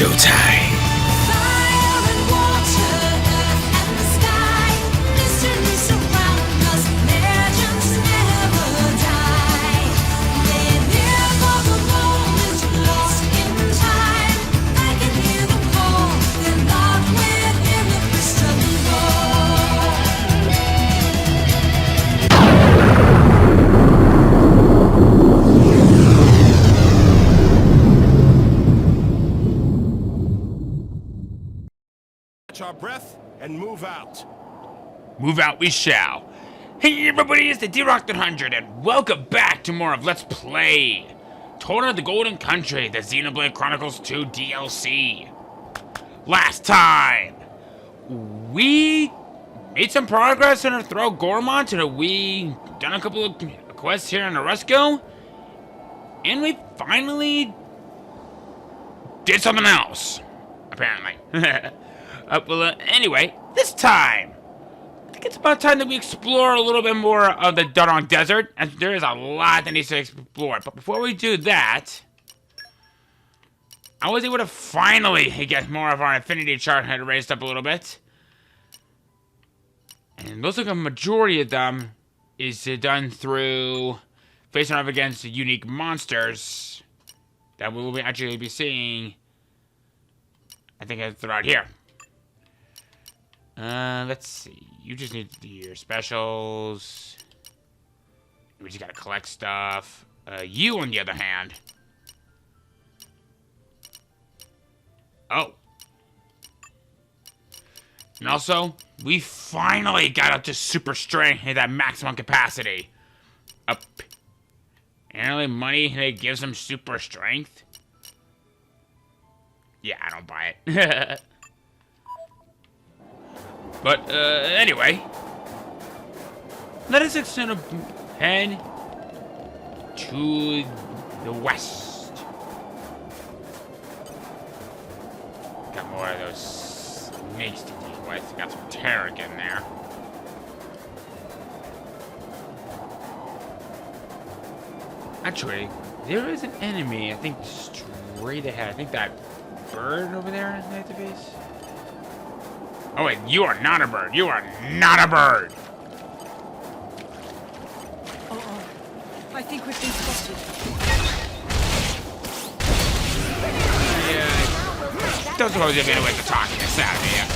showtime. Fire and water, earth and the sky, mystery surround us, legends never die. Live here for the moment, lost in time. I can hear them call, they're locked within the crystal ball. Catch our breath and move out. Move out we shall. Hey everybody, it's the D-Rock100 and welcome back to more of Let's Play Torna the Golden Country, the Xenoblade Chronicles 2 DLC. Last time, we made some progress in our throw Gormont, and we done a couple of quests here in Oresco, and we finally did something else, apparently. Anyway, this time, I think it's about time that we explore a little bit more of the Darong Desert, as there is a lot that needs to explore. But before we do that, I was able to finally get more of our affinity chart raised up a little bit. And it looks like a majority of them is done through facing off against unique monsters that we will actually be seeing, I think, throughout here. Let's see. You just need to do your specials. We just gotta collect stuff. You, on the other hand. Oh. And also, we finally got up to super strength at that maximum capacity. Apparently money that gives them super strength. Yeah, I don't buy it. But, anyway, let us head to the west. Got more of those snakes to deal with. Got some Tarek in there. Actually, there is an enemy, I think, straight ahead. I think that bird over there at the base. Oh wait, you are not a bird. You are not a bird. I think we've been spotted. Yeah. Don't suppose you'll be able to talk this out of here.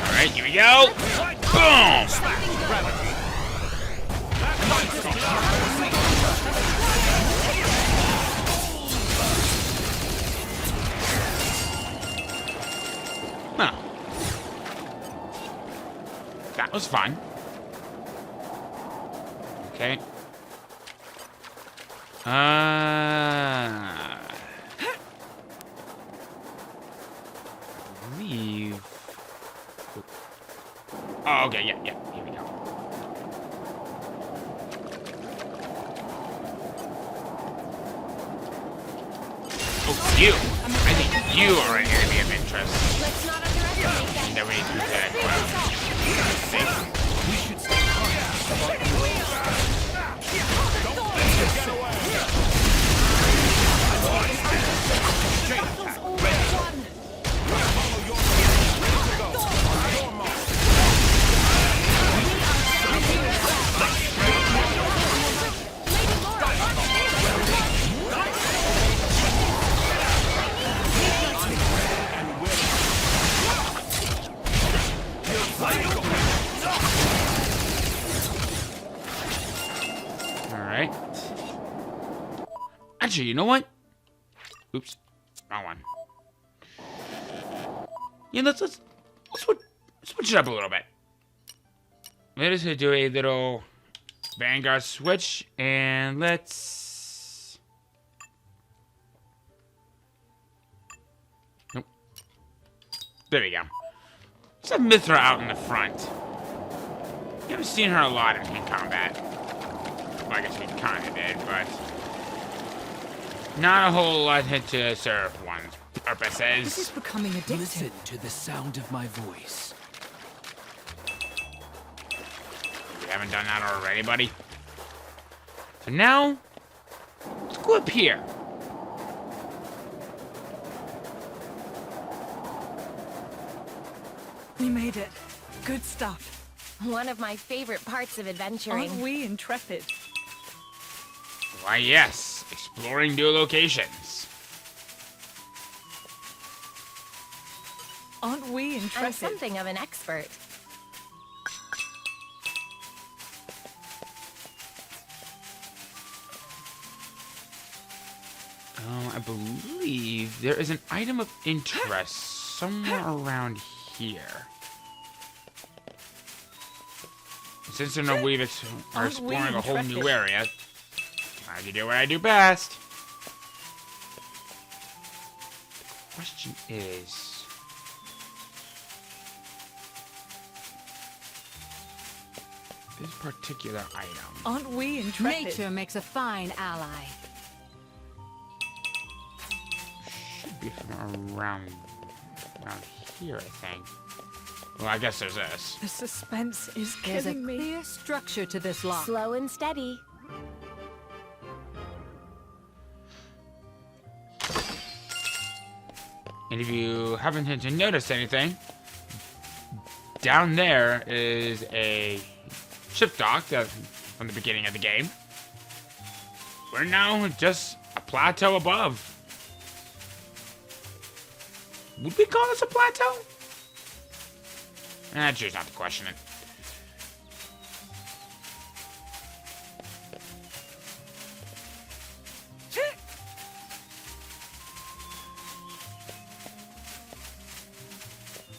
Alright, here we go. Boom! Huh. That was fun. Okay. Leave. Oh, okay, yeah, here we go. Oh, you! I think you are an enemy of interest. Let's not underestimate that. Never need to do that. Well, We should stay calm. Get away. Battle's already won. Follow your lead. Ready to go. On your mark. Alright. Actually, you know what? Oops. Wrong one. Yeah, let's switch it up a little bit. Let us do a little Vanguard switch, and let's... Nope. There we go. Let's have Mithra out in the front. You haven't seen her a lot in combat. Well, I guess we kind of did, but... not a whole lot to serve one's This is purposes. becoming addictive. Listen to the sound of my voice. We haven't done that already, buddy. So now, let's go up here. We made it. Good stuff. One of my favorite parts of adventuring. Aren't we intrepid? Why, yes, exploring new locations. Aren't we I'm intrepid? something of an expert. I believe there is an item of interest somewhere around here. Since in a way that are Aren't we exploring a whole new intrepid? area, I can do what I do best. The question is, this particular item Aren't we intrepid? Nature makes a fine ally. should be from around here, I think. Well, I guess there's this. The suspense is There's a killing me. clear structure to this lock. Slow and steady. And if you haven't to notice anything, down there is a ship dock that from the beginning of the game. We're now just a plateau above. Would we call this a plateau? I choose not to question it.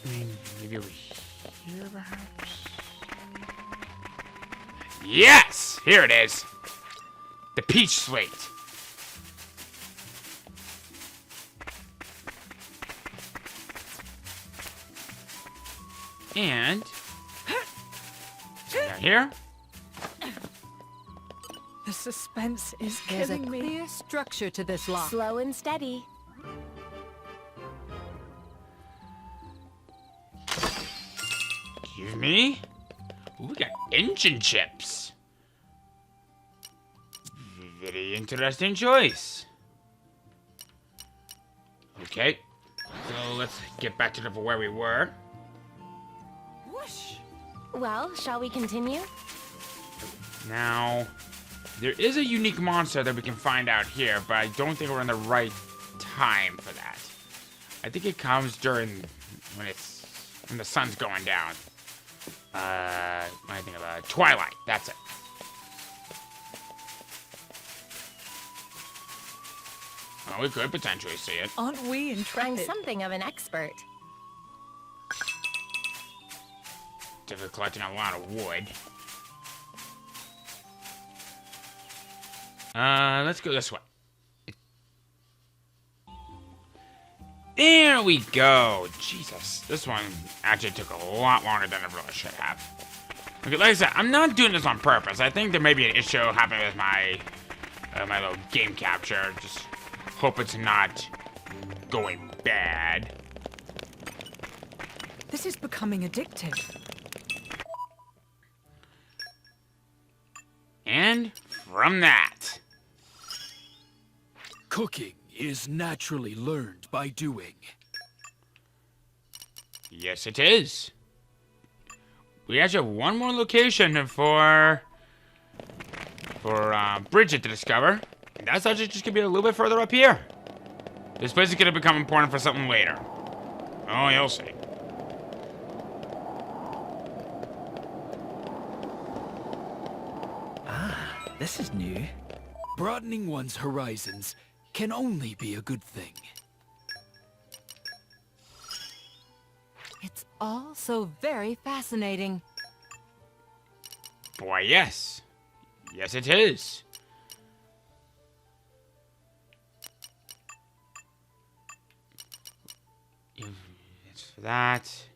I mean, maybe over here, perhaps? Yes! Here it is. The Peach Slate. And... down here. The suspense is There's a killing me. clear structure to this lock. Slow and steady. Excuse me? Ooh, we got engine chips. Very interesting choice. Okay. So let's get back to where we were. Whoosh. Well, shall we continue? Now, there is a unique monster that we can find out here, but I don't think we're in the right time for that. I think it comes during when the sun's going down. When I think of twilight. That's it. Well, we could potentially see it. Aren't we I'm intrepid? something of an expert. Definitely collecting a lot of wood. Let's go this way. There we go. Jesus, this one actually took a lot longer than it really should have. Okay, like I said, I'm not doing this on purpose. I think there may be an issue happening with my my little game capture. Just hope it's not going bad. This is becoming addictive. And from that, Cooking is naturally learned by doing. yes, it is. We actually have one more location for Bridget to discover. And that's actually just gonna be a little bit further up here. This place is gonna become important for something later. Oh, you'll see. This is new. Broadening one's horizons can only be a good thing. It's all so very fascinating. Boy, yes. Yes, it is. It's for that.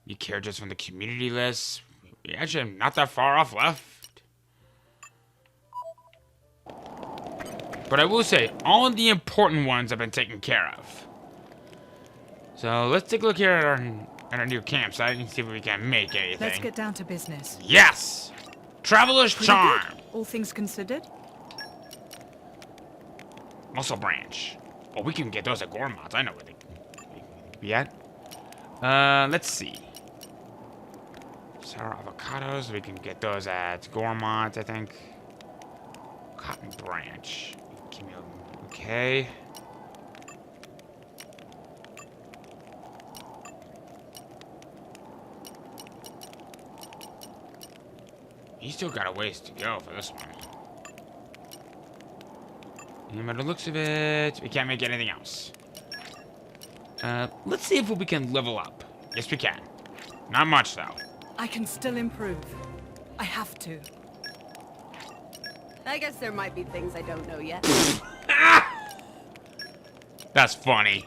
New characters from the community list. We actually are not that far off left. But I will say, all of the important ones have been taken care of. So let's take a look here at our new campsite and see if we can make anything. Let's get down to business. Yes! Traveler's Pretty Charm! good, all things considered. Muscle Branch. Oh, we can get those at Gourmand's. I know where they be at. Let's see. Sour avocados. We can get those at Gourmand's, I think. Cotton Branch. Okay. He's still got a ways to go for this one. And by the looks of it, we can't make anything else. Let's see if we can level up. Yes, we can. Not much, though. I can still improve. I have to. I guess there might be things I don't know yet. That's funny.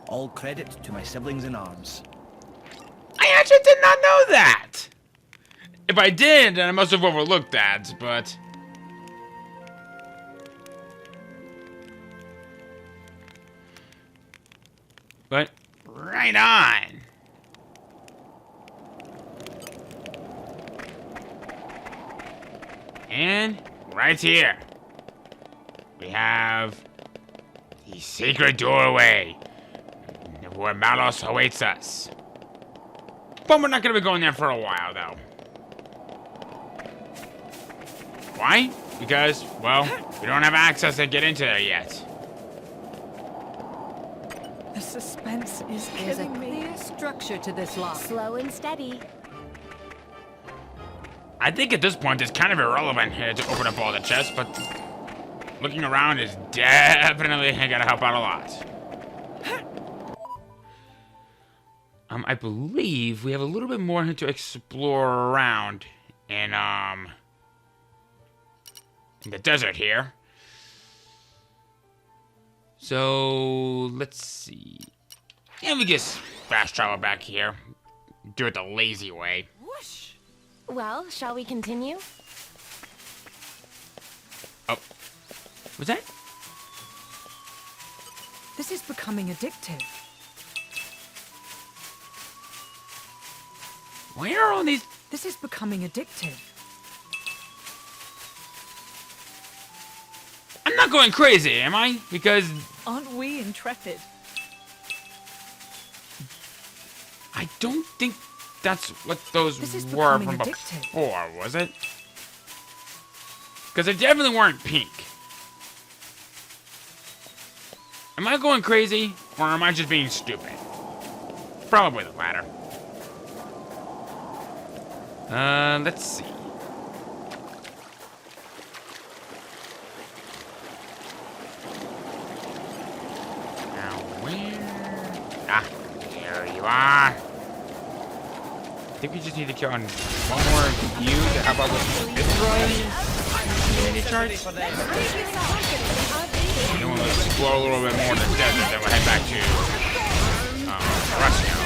All credit to my siblings in arms. I actually did not know that! If I did, then I must have overlooked that, but... But, right on! And, right here, we have the secret doorway where Malos awaits us. But we're not gonna be going there for a while, though. Why? Because, well, we don't have access to get into there yet. The suspense is There's a killing me. clear structure to this lock. Slow and steady. I think at this point it's kind of irrelevant here to open up all the chests, but looking around is definitely gonna help out a lot. I believe we have a little bit more to explore around in the desert here. So let's see. Yeah, we just fast travel back here. Do it the lazy way. Whoosh! Well, shall we continue? Oh, was that? This is becoming addictive. Where are all these? This is becoming addictive. I'm not going crazy, am I? Because Aren't we intrepid? I don't think that's what those This is were becoming from addictive. before, was it? Because they definitely weren't pink. Am I going crazy, or am I just being stupid? Probably the latter. Let's see. Now where? Ah, there you are. I think we just need to kill on one more view to help out with this community charts. And then we'll explore a little bit more of the desert, then we'll head back to Russia.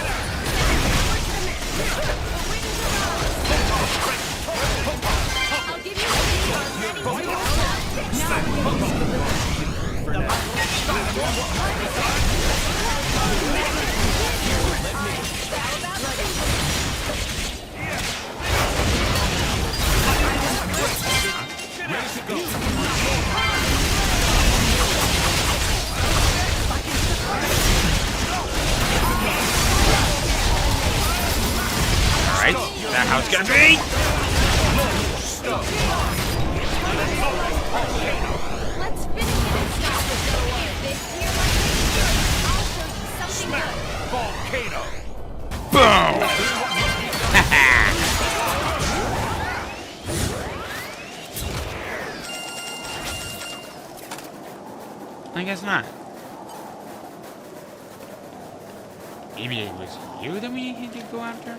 Alright, is that how it's gonna be? Let's finish it and stop this for a while. This here might be I'll show you something else. Volcano. I guess not. Maybe it was you that we needed to go after?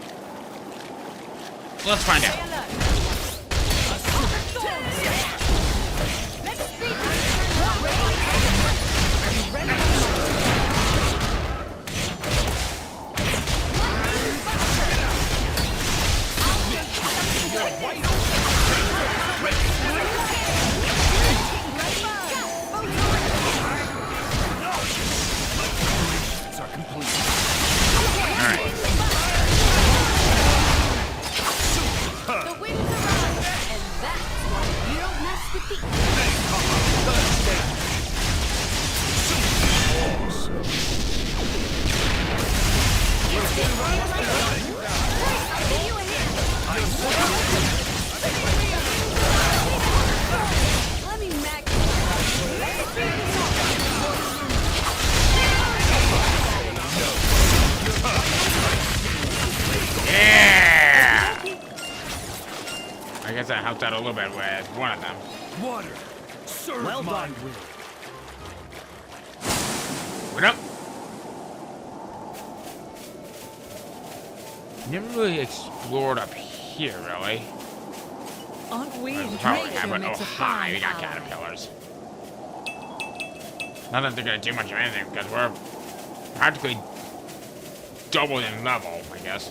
Let's find out. The winds around, and that's why you don't mess with the Let me Yeah! I guess that helped out a little bit with one of them. Water. Serve Well my done. will. What up? Never really explored up here, really. Aren't we Oh, intrigued? yeah, but, makes oh, a hi, fine we got ally. caterpillars. Not that they're gonna do much of anything, because we're practically doubled in level, I guess.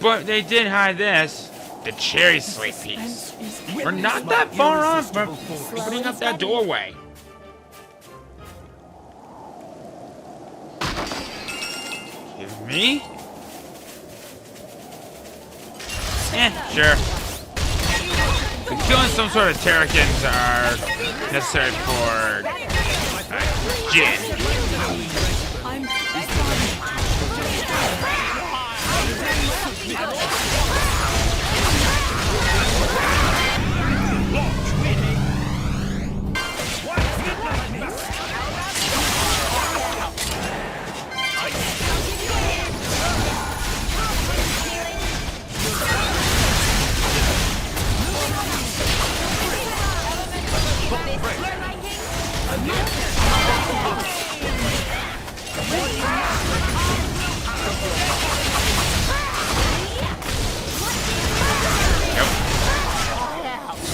But they did hide this, the cherry sleep piece. We're not that far off from opening up that doorway. Give me? Sure. But killing some sort of terracins are necessary for Jin. I'm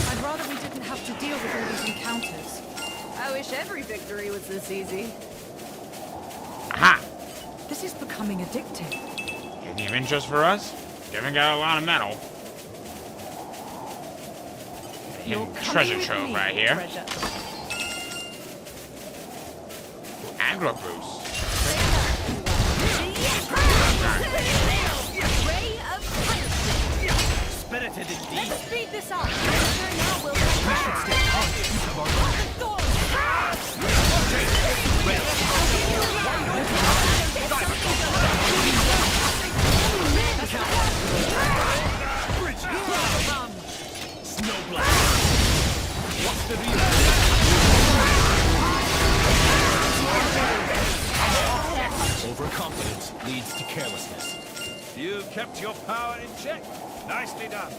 I'd rather we didn't have to deal with all these encounters. I wish every victory was this easy. Aha! This is becoming addictive. Any of interest for us? You haven't got a lot of metal. You're Hidden coming treasure with trove me, right here. treasure. Aggro boost. Ray of punishment. Spirited indeed. Let's speed this up. Sure now we'll Overconfidence leads to carelessness. You kept your power in check. Nicely done.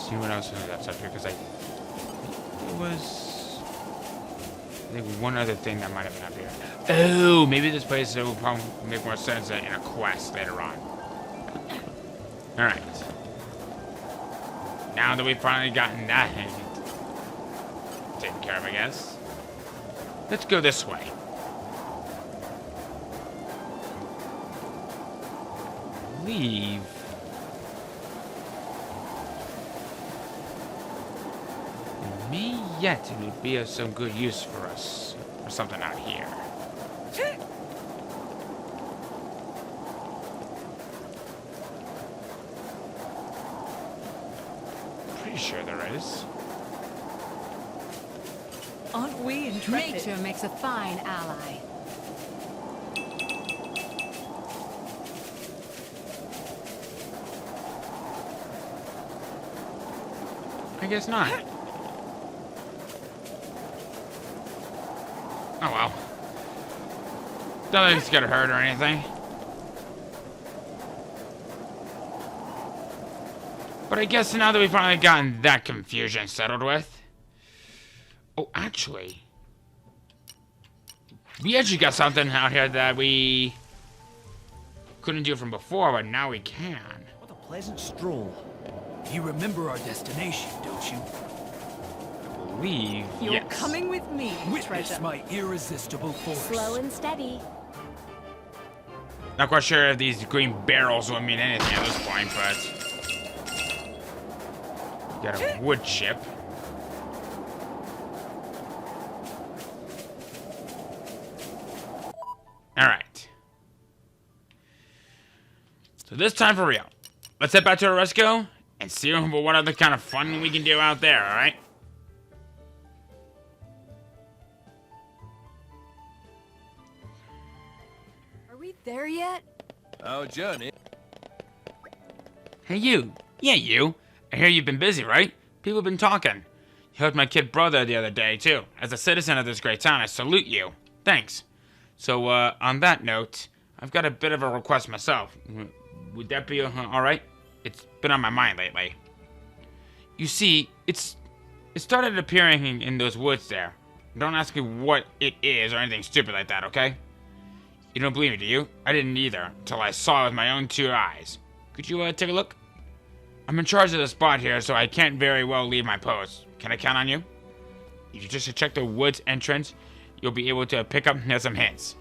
See what else is that's up here, because it was, I think, one other thing that might have been up here. Oh, maybe this place will probably make more sense in a quest later on. Alright. Now that we've finally gotten that taken care of, I guess. Let's go this way. Leave. Me yet it would be of some good use for us, or something out here. Pretty sure there is. Aren't we intrepid? Nature makes a fine ally. I guess not. Oh well. Don't think it's gonna hurt or anything. But But I guess now that we've finally gotten that confusion settled with... Oh, actually... We actually got something out here that we... couldn't do from before, but now we can. What a pleasant stroll. You remember our destination, don't you? Leave. You're Yes. coming with me, Witness treasure. my irresistible force. Slow and steady. Not quite sure if these green barrels will mean anything at this point, but... Got a wood chip. Alright. So this time for real. Let's head back to Oresco and see what other kind of fun we can do out there, alright? Are we there yet? Our journey. Hey you. Yeah, you. I hear you've been busy, right? People have been talking. You helped my kid brother the other day, too. As a citizen of this great town, I salute you. Thanks. So, on that note, I've got a bit of a request myself. Would that be alright? It's been on my mind lately. You see, it started appearing in those woods there. Don't ask me what it is or anything stupid like that, okay? You don't believe me, do you? I didn't either, till I saw it with my own 2 eyes. Could you, take a look? I'm in charge of the spot here, so I can't very well leave my post. Can I count on you? If you just check the woods entrance, you'll be able to pick up some hints.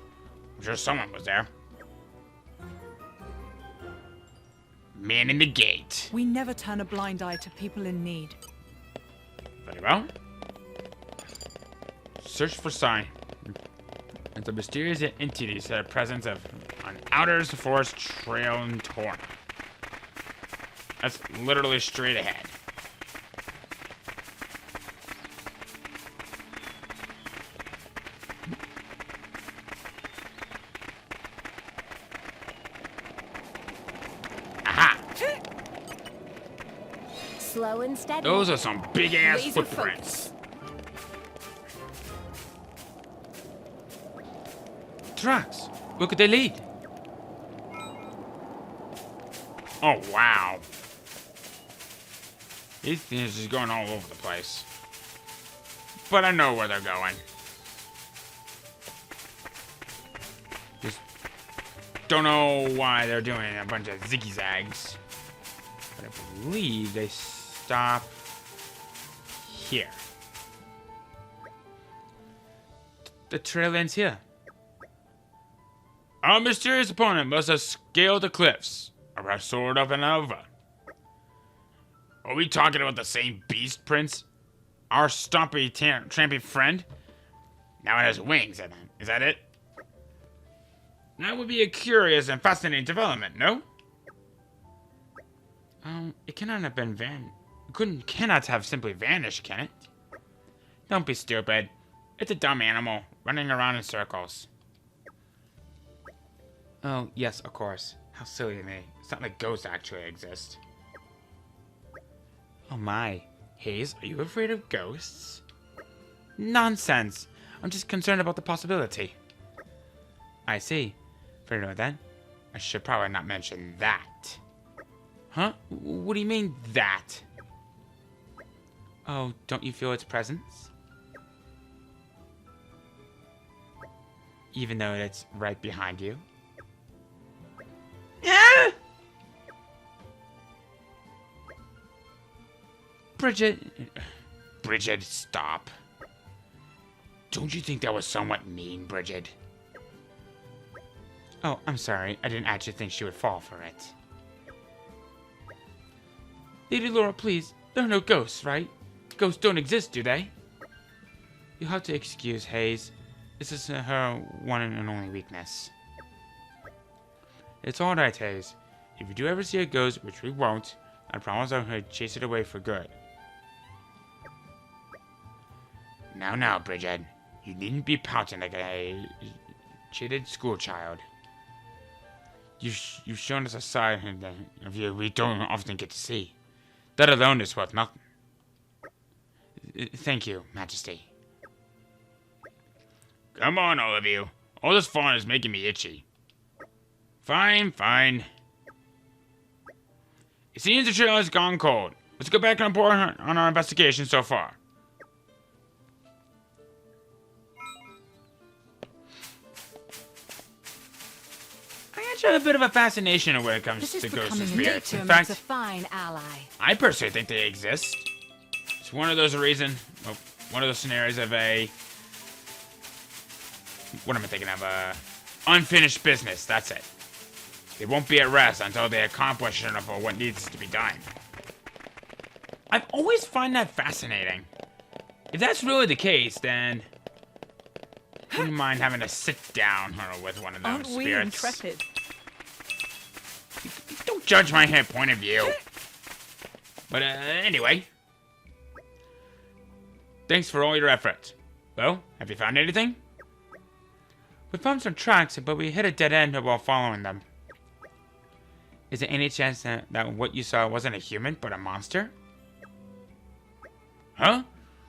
I'm sure someone was there. Man in the gate. We never turn a blind eye to people in need. Very well. Search for sign. It's a mysterious entities that are present of on Outer's Forest Trail in Torna. That's literally straight ahead. Aha! Slow and steady. Those are some big ass Laser footprints. Tracks. Where could they lead? Oh wow. These things are just going all over the place. But I know where they're going. Just don't know why they're doing a bunch of zigzags. But I believe they stop here. The trail ends here. Our mysterious opponent must have scaled the cliffs, or have soared up and over. Are we talking about the same beast, Prince? Our stompy, trampy friend? Now it has wings, is that it? That would be a curious and fascinating development, no? It cannot have been cannot have simply vanished, can it? Don't be stupid. It's a dumb animal, running around in circles. Oh, yes, of course. How silly of me. It's not like ghosts actually exist. Oh my. Hayes, are you afraid of ghosts? Nonsense. I'm just concerned about the possibility. I see. Fair enough then. I should probably not mention that. Huh? What do you mean, that? Oh, don't you feel its presence? Even though it's right behind you? Yeah! Bridget, stop. Don't you think that was somewhat mean, Bridget? Oh, I'm sorry. I didn't actually think she would fall for it. Lady Laura, please. There are no ghosts, right? Ghosts don't exist, do they? You'll have to excuse Hayes. This is her one and only weakness. It's alright, Hayes. If you do ever see a ghost, which we won't, I promise I'll chase it away for good. Now, Bridget. You needn't be pouting like a cheated schoolchild. You've shown us a side of you we don't often get to see. That alone is worth nothing. Thank you, Majesty. Come on, all of you. All this fun is making me itchy. Fine. It seems the trail has gone cold. Let's go back and report on our investigation so far. I actually have a bit of a fascination when it comes This is to ghosts and becoming spirits. In Nature makes a fact, fine ally. I personally think they exist. It's one of those one of those scenarios of a, what am I thinking of? Unfinished business. That's it. They won't be at rest until they accomplish enough of what needs to be done. I've always found that fascinating. If that's really the case, then I wouldn't mind having to sit down with one of those Aren't we spirits. intrepid? Don't judge my point of view. But anyway, thanks for all your effort. Well, have you found anything? We found some tracks, but we hit a dead end while following them. Is there any chance that what you saw wasn't a human, but a monster? Huh?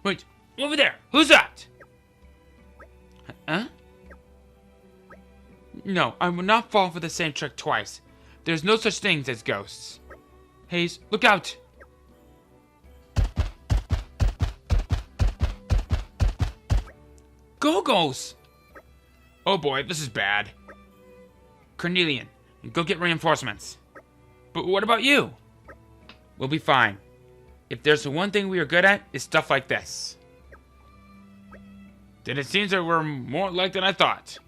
Wait, over there. Who's that? Huh? No, I will not fall for the same trick twice. There's no such things as ghosts. Hayes, look out! Go-go's! Oh boy, this is bad. Cornelian, go get reinforcements. But what about you? We'll be fine. If there's the one thing we are good at, it's stuff like this. Then it seems that we're more alike than I thought.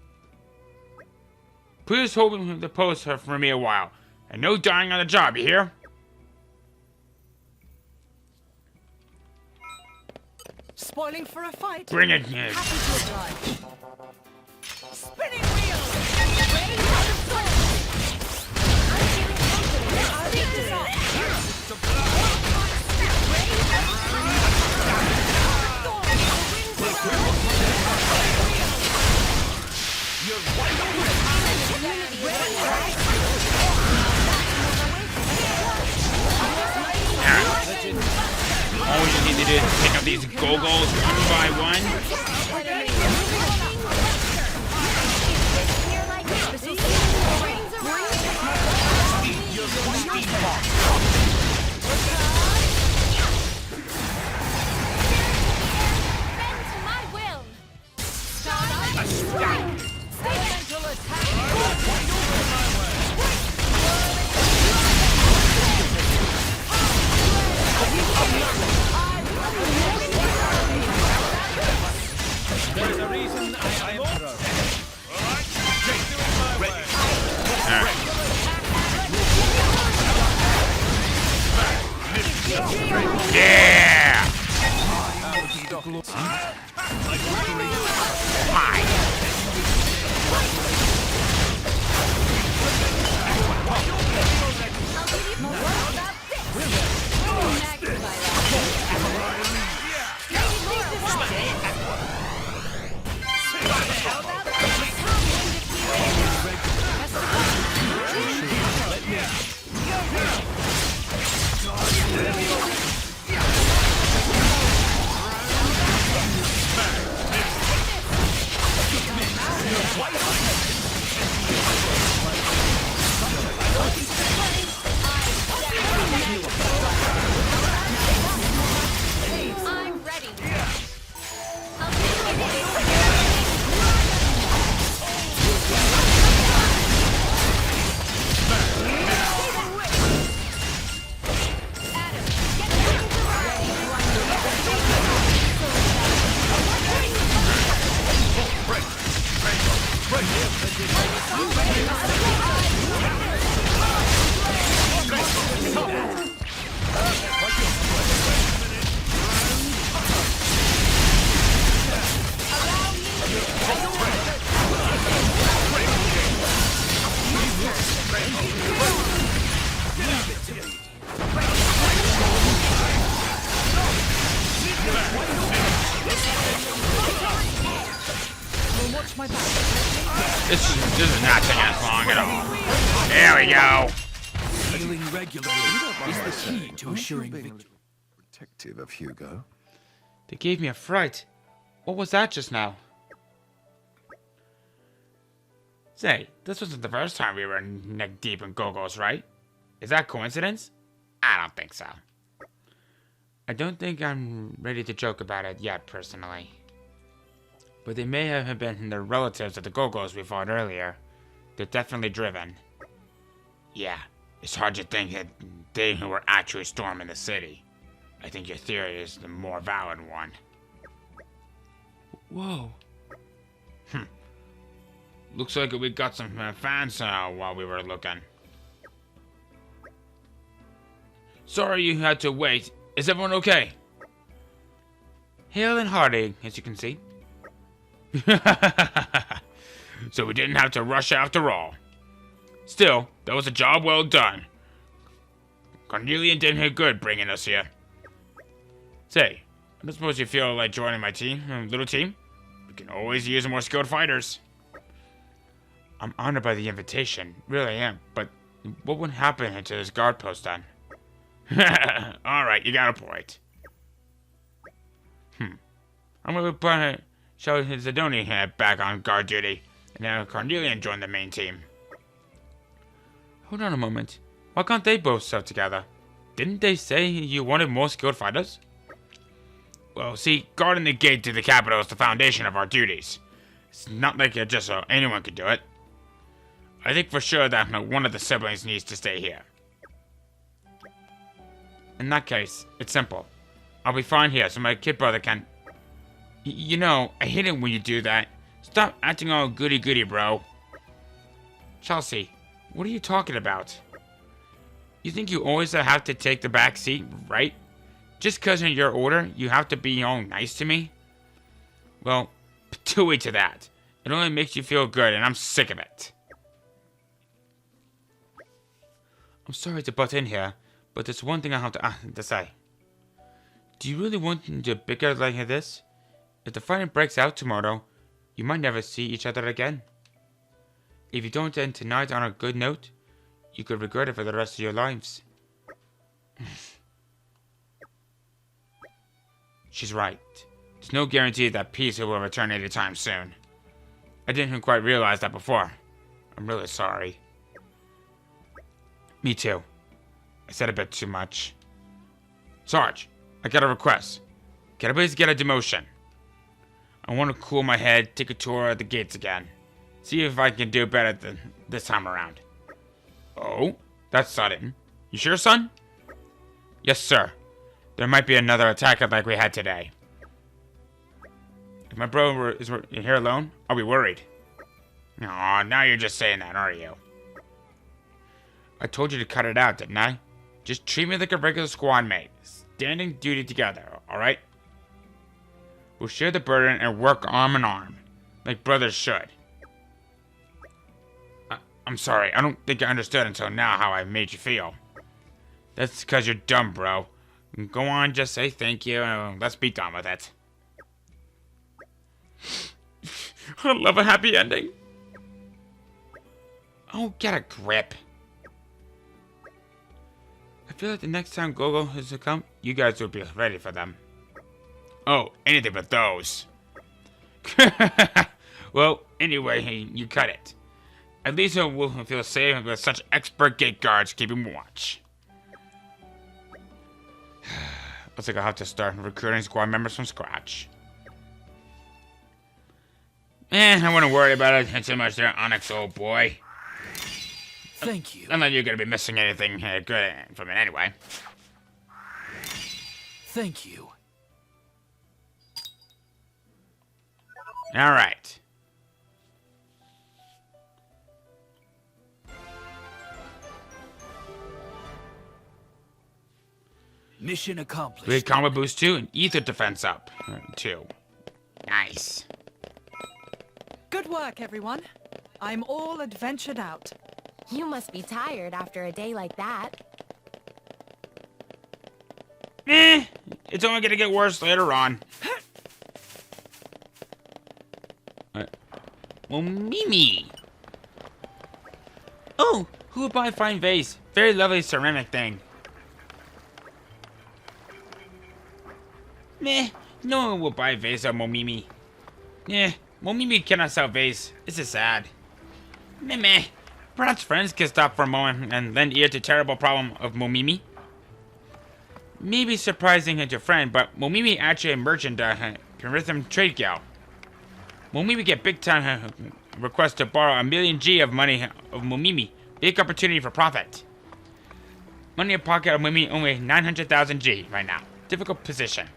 Please hold the post for me a while. And no dying on the job, you hear? Spoiling for a fight? Bring it in. Happy to oblige. Spinning wheels! Ready for the sword! I'm feeling confident. I'll take this off. All you need to do is pick up these go-go's one by one. Bend to my will. Elemental attack. There's a reason I am emperor. Yeah! Hi. I'm ready. This is not taking us long at all. There we go. Healing regularly is the key to assuring victory. Protective of Hugo. They gave me a fright. What was that just now? Say, this wasn't the first time we were neck deep in Go-Go's, right? Is that coincidence? I don't think so. I don't think I'm ready to joke about it yet, personally. But they may have been the relatives of the Go-Go's we fought earlier. They're definitely driven. Yeah, it's hard to think that they who were actually storming the city. I think your theory is the more valid one. Whoa. Looks like we got some fans while we were looking. Sorry you had to wait. Is everyone okay? Hale and hearty, as you can see. So we didn't have to rush after all. Still, that was a job well done. Cornelia did her good bringing us here. Say, I don't suppose you feel like joining my team, little team? We can always use more skilled fighters. I'm honored by the invitation, really am, but what would happen to this guard post then? Alright, you got a point. I'm gonna put show Zedoni back on guard duty, and now Cornelia joined the main team. Hold on a moment. Why can't they both serve together? Didn't they say you wanted more skilled fighters? Well, see, guarding the gate to the capital is the foundation of our duties. It's not like just so anyone could do it. I think for sure that one of the siblings needs to stay here. In that case, it's simple. I'll be fine here so my kid brother can... You know, I hate it when you do that. Stop acting all goody-goody, bro. Chelsea, what are you talking about? You think you always have to take the back seat, right? Just because in your order, you have to be all nice to me? Well, patooey to that. It only makes you feel good, and I'm sick of it. I'm sorry to butt in here, but there's one thing I have to say. Do you really want to bicker like this? If the fighting breaks out tomorrow, you might never see each other again. If you don't end tonight on a good note, you could regret it for the rest of your lives. She's right. There's no guarantee that peace will return anytime soon. I didn't quite realize that before. I'm really sorry. Me too. I said a bit too much. Sarge, I got a request. Can I please get a demotion? I want to cool my head, take a tour of the gates again. See if I can do better this time around. Oh, that's sudden. You sure, son? Yes, sir. There might be another attack like we had today. If my bro is here alone, I'll be worried. Aw, now you're just saying that, aren't you? I told you to cut it out, didn't I? Just treat me like a regular squad mate. Standing duty together, alright? We'll share the burden and work arm in arm. Like brothers should. I'm sorry, I don't think I understood until now how I made you feel. That's because you're dumb, bro. Go on, just say thank you, and let's be done with it. I love a happy ending. Oh, get a grip. I feel like the next time Gogo is to come, you guys will be ready for them. Oh, anything but those. Well, anyway, you cut it. At least we'll feel safe with such expert gate guards keeping watch. Looks like I'll have to start recruiting squad members from scratch. I wouldn't worry about it too much there, Onyx, old boy. Thank you. Unless you're gonna be missing anything good from it anyway. Thank you. Alright. Mission accomplished. We had combo boost 2 and ether defense up 2. Nice. Good work, everyone. I'm all adventured out. You must be tired after a day like that. It's only gonna get worse later on. Well, Mimi. Oh, who would buy a fine vase? Very lovely ceramic thing. Meh, no one will buy a vase of Momimi. Momimi cannot sell vase. This is sad. Meh. Perhaps friends can stop for a moment and lend ear to terrible problem of Momimi. Maybe surprising to your friend, but Momimi actually a merchant rhythm trade guild. Momimi get big time request to borrow 1 million G of money of Momimi. Big opportunity for profit. Money in pocket of Momimi only 900,000 G right now. Difficult position.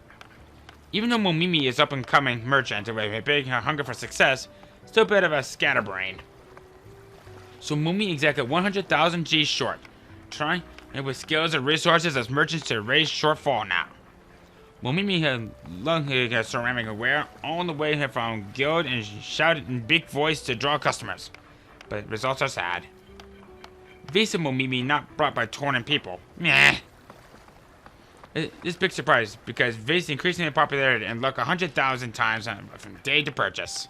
Even though Momimi is up and coming merchant with a big hunger for success, still a bit of a scatterbrain. So Momimi exactly 100,000 G short. Try and with skills and resources as merchants to raise shortfall now. Momimi had ceramic aware all the way from guild and shouted in big voice to draw customers. But results are sad. Vase of Momimi not brought by Torna people. Meh. This big surprise because Vase increasing in popularity and luck 100,000 times from day to purchase.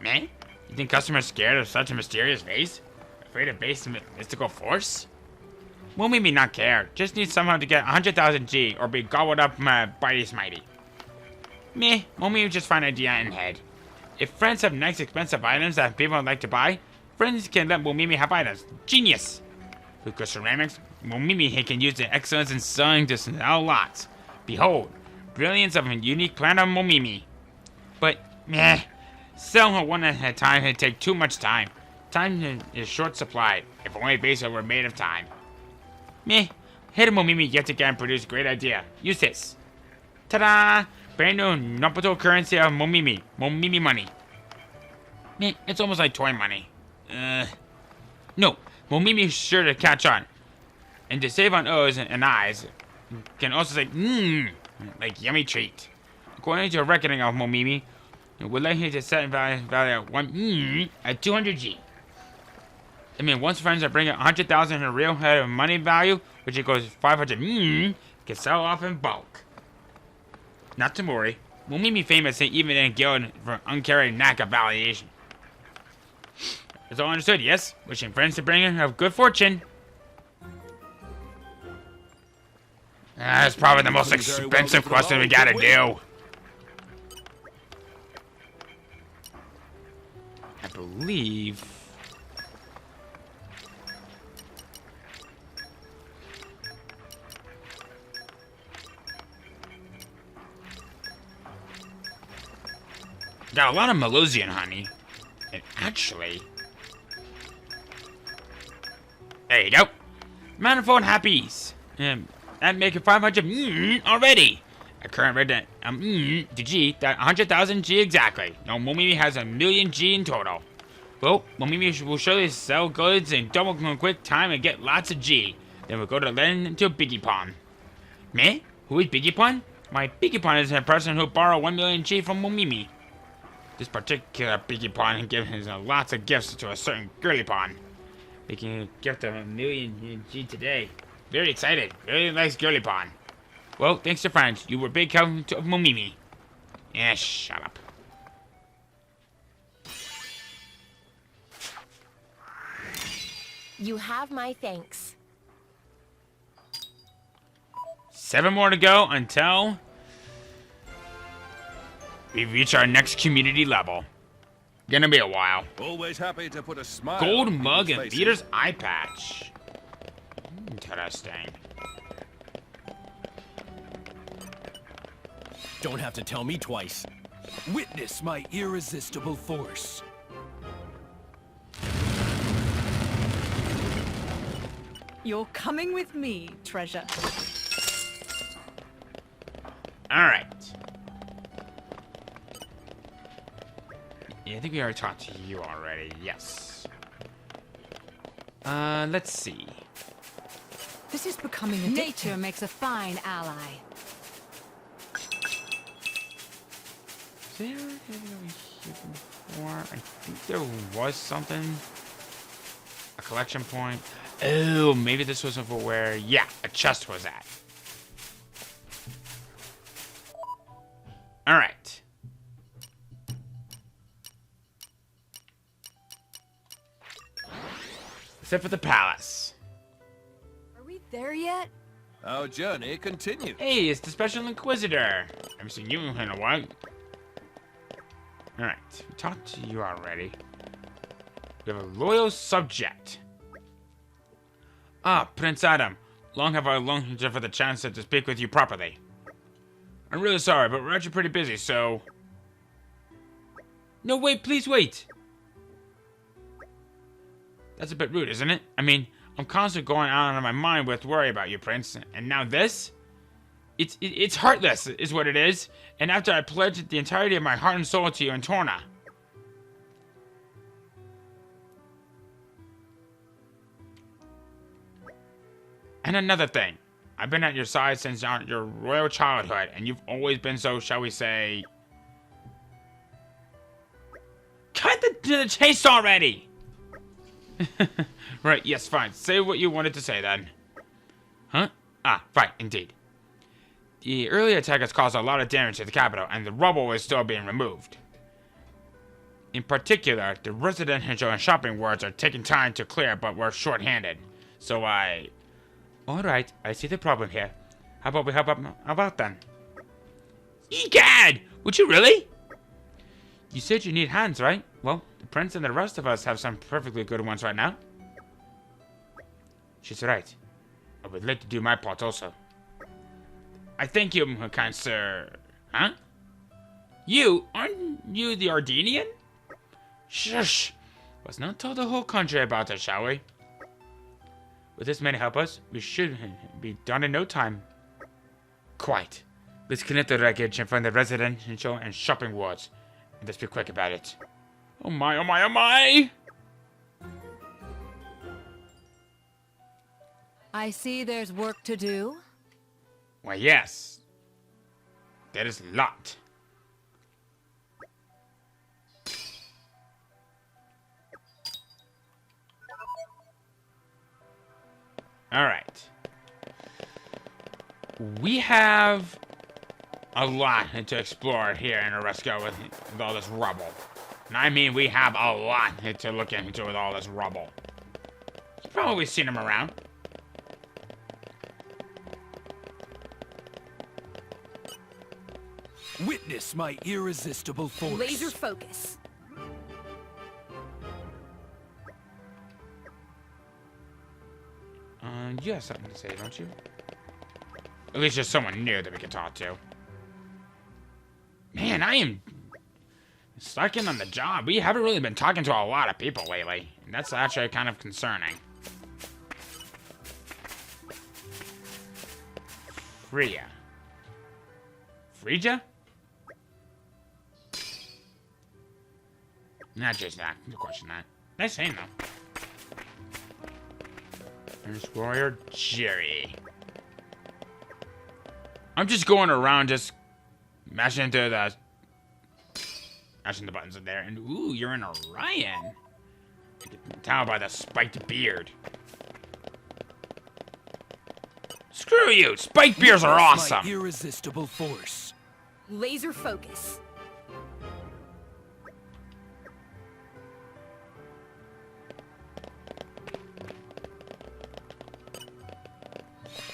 Meh? You think customers scared of such a mysterious vase? Afraid of Vase's mystical force? Momimi not care. Just need somehow to get 100,000 G or be gobbled up by the mighty. Meh, Momimi just find idea in head. If friends have nice expensive items that people like to buy, friends can let Momimi have items. Genius! Because ceramics, Momimi can use the excellence in selling to sell lots. Behold, brilliance of a unique plan of Momimi. But, meh, sell her one at a time would take too much time. Time is short supplied, if only bases were made of time. Meh, hit Momimi yet again produced great idea. Use this. Ta-da! Brand new Nobuto currency of Momimi. Momimi money. Meh, it's almost like toy money. No, Momimi is sure to catch on. And to save on O's and I's, can also say, like yummy treat. According to a reckoning of Momimi, it would like him to set value at 1 at 200 G. I mean, once friends are bringing 100,000 in real head of money value, which equals 500 can sell off in bulk. Not to worry, Momimi famous even in guild for uncarried knack of valuation. It's all understood, yes? Wishing friends to bring in have good fortune. That's probably the most expensive question we gotta do. I believe... Got a lot of Malosian honey. And actually... There you go. Manifold happies. That make it 500 already. A current rate to G, that 100,000 G exactly. Now Momimi has 1 million G in total. Well, Momimi will surely sell goods in double quick time and get lots of G. Then we'll go to lend to Biggie Pon. Me? Who is Biggie Pon? My Biggie Pon is a person who borrowed 1 million G from Momimi. This particular Biggie Pon gives lots of gifts to a certain girly pon. They can gift of 1 million G today. Very excited. Really likes girly pon. Well, thanks to friends, you were big help to Momimi. Yeah, shut up. You have my thanks. 7 more to go until we reach our next community level. Gonna be a while. Always happy to put a smile Gold on mug people's and faces. Peter's eye patch. Interesting. Don't have to tell me twice. Witness my irresistible force. You're coming with me, treasure. Alright. Yeah, I think we already talked to you already. Yes. Let's see. This is becoming a Nature makes a fine ally. Is there anything over here before? I think there was something. A collection point. Oh, maybe this was over where, yeah, a chest was at. Alright. Except for the palace. Are we there yet? Our journey continues. Hey, it's the Special Inquisitor. I haven't seen you in a while. Alright, we talked to you already. We have a loyal subject. Ah, Prince Adam. Long have I longed for the chance to speak with you properly. I'm really sorry, but we're actually pretty busy, so... No, wait, please wait! That's a bit rude, isn't it? I mean, I'm constantly going out of my mind with worry about you, Prince. And now this? It's heartless, is what it is. And after I pledged the entirety of my heart and soul to you in Torna. And another thing. I've been at your side since your royal childhood, and you've always been so, shall we say... Cut the chase already! Right, yes, fine. Say what you wanted to say, then. Huh? Ah, right, indeed. The early attack has caused a lot of damage to the capital, and the rubble is still being removed. In particular, the residential and shopping wards are taking time to clear, but we're short-handed. So Alright, I see the problem here. How about we help out then? Egad! Would you really? You said you need hands, right? Well, the prince and the rest of us have some perfectly good ones right now. She's right. I would like to do my part also. I thank you, kind sir. Huh? You? Aren't you the Ardenian? Shush! Let's not tell the whole country about it, shall we? With this man to help us, we should be done in no time. Quite. Let's connect the wreckage and find the residential and shopping wards. And let's be quick about it. Oh my, oh my, oh my! I see there's work to do. Why, yes. There is a lot. Alright. We have a lot to explore here in Oresco with all this rubble. And I mean, we have a lot to look into with all this rubble. You've probably seen them around. Witness my irresistible force. Laser focus. You have something to say, don't you? At least there's someone new that we can talk to. Man, I am stuck in on the job. We haven't really been talking to a lot of people lately. And that's actually kind of concerning. Freya. Frisia? Not just that. No question that. Nice name, though. There's Warrior Jerry. I'm just going around just mashing the buttons in there. And ooh, you're an Orion. You can tell by the spiked beard. Screw you! Spiked beards are awesome! My irresistible force. Laser focus.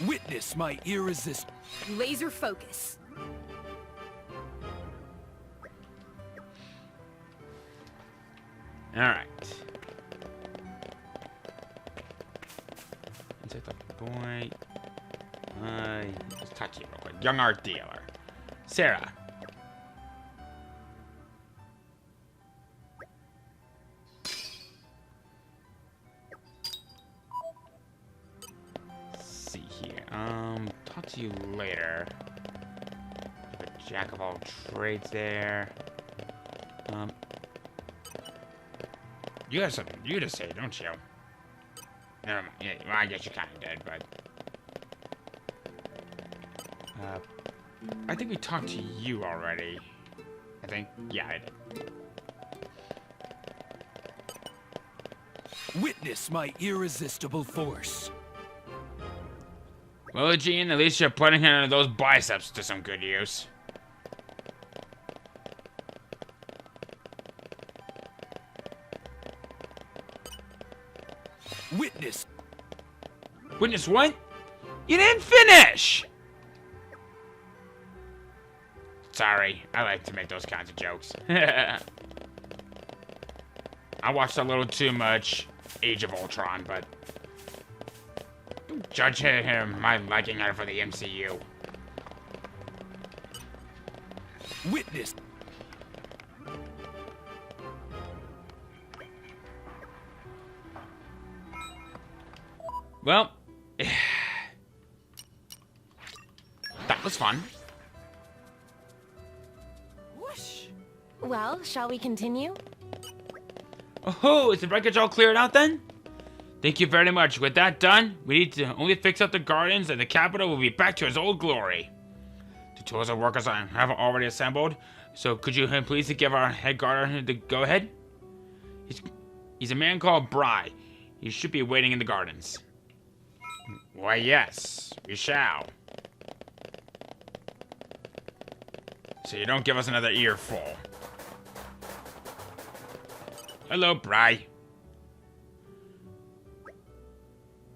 Witness my irresistible. Laser focus. Alright. Take the boy. Let's touch you real quick. Young art dealer. Sarah. Let's see here. Talk to you later. A jack of all trades there. You have something you to say, don't you? Never mind. Yeah, well, I guess you kind of did, but... I think we talked to you already. I think. Yeah, I did. Witness my irresistible force. Well, Gene, at least you're putting those biceps to some good use. Witness. Witness what? You didn't finish! Sorry, I like to make those kinds of jokes. I watched a little too much Age of Ultron, but... judge him my liking her for the MCU. Witness. Well, that was fun. Whoosh. Well, shall we continue? Oh, is the wreckage all cleared out then? Thank you very much. With that done, we need to only fix up the gardens and the capital will be back to its old glory. The tools and workers I have already assembled, so could you please give our head gardener the go-ahead? He's a man called Bry. He should be waiting in the gardens. Why, yes, we shall. So you don't give us another earful. Hello, Bry.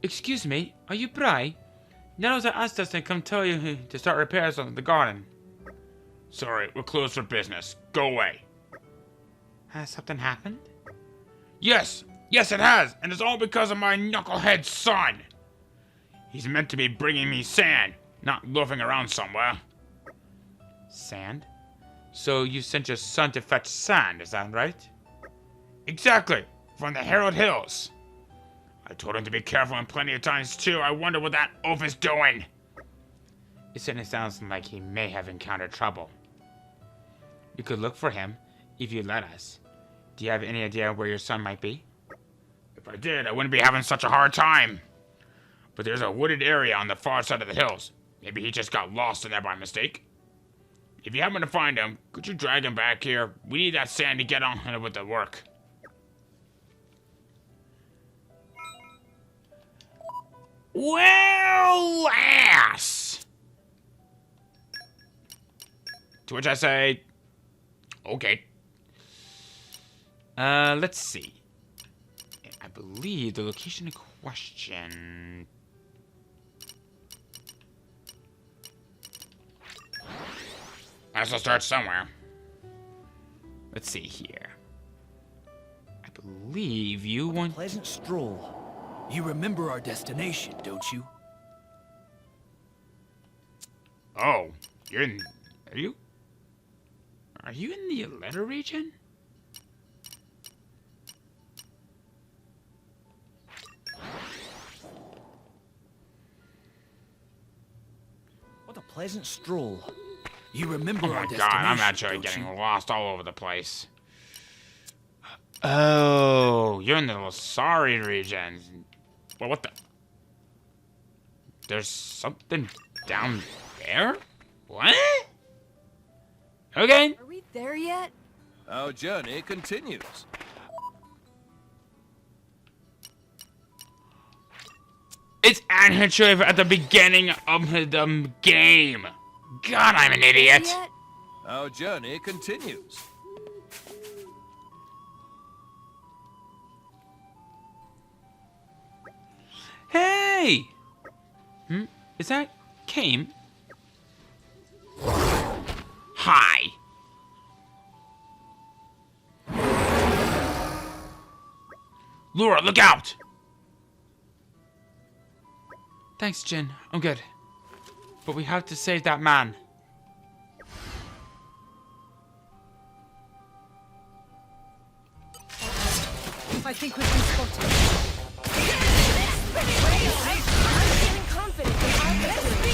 Excuse me, are you Bry? Nettles asked us to come tell you to start repairs on the garden. Sorry, we're closed for business. Go away. Has something happened? Yes, yes it has, and it's all because of my knucklehead son. He's meant to be bringing me sand, not loafing around somewhere. Sand? So you sent your son to fetch sand, is that right? Exactly, from the Herald Hills. I told him to be careful and plenty of times too. I wonder what that oaf is doing. It certainly sounds like he may have encountered trouble. We could look for him if you let us. Do you have any idea where your son might be? If I did, I wouldn't be having such a hard time. But there's a wooded area on the far side of the hills. Maybe he just got lost in there by mistake. If you happen to find him, could you drag him back here? We need that sand to get on with the work. Well, ass! To which I say, okay. Let's see. I believe the location in question... I have to start somewhere. Let's see here. I believe you want... Pleasant stroll. You remember our destination, don't you? Oh, you're in... Are you? Are you in the letter region? What a pleasant stroll. You remember Oh our my destination, god, I'm actually don't getting you? lost all over the place. Oh, you're in the Losari region. Well, what the? There's something down there? What? Okay. Are we there yet? Our journey continues. It's actually at the beginning of the game. God, I'm an idiot. Yet? Our journey continues. Hey! Is that Kame? Hi. Laura, look out! Thanks, Jin. I'm good. But we have to save that man. I think we've been spotted. I'm feeling confident in our victory.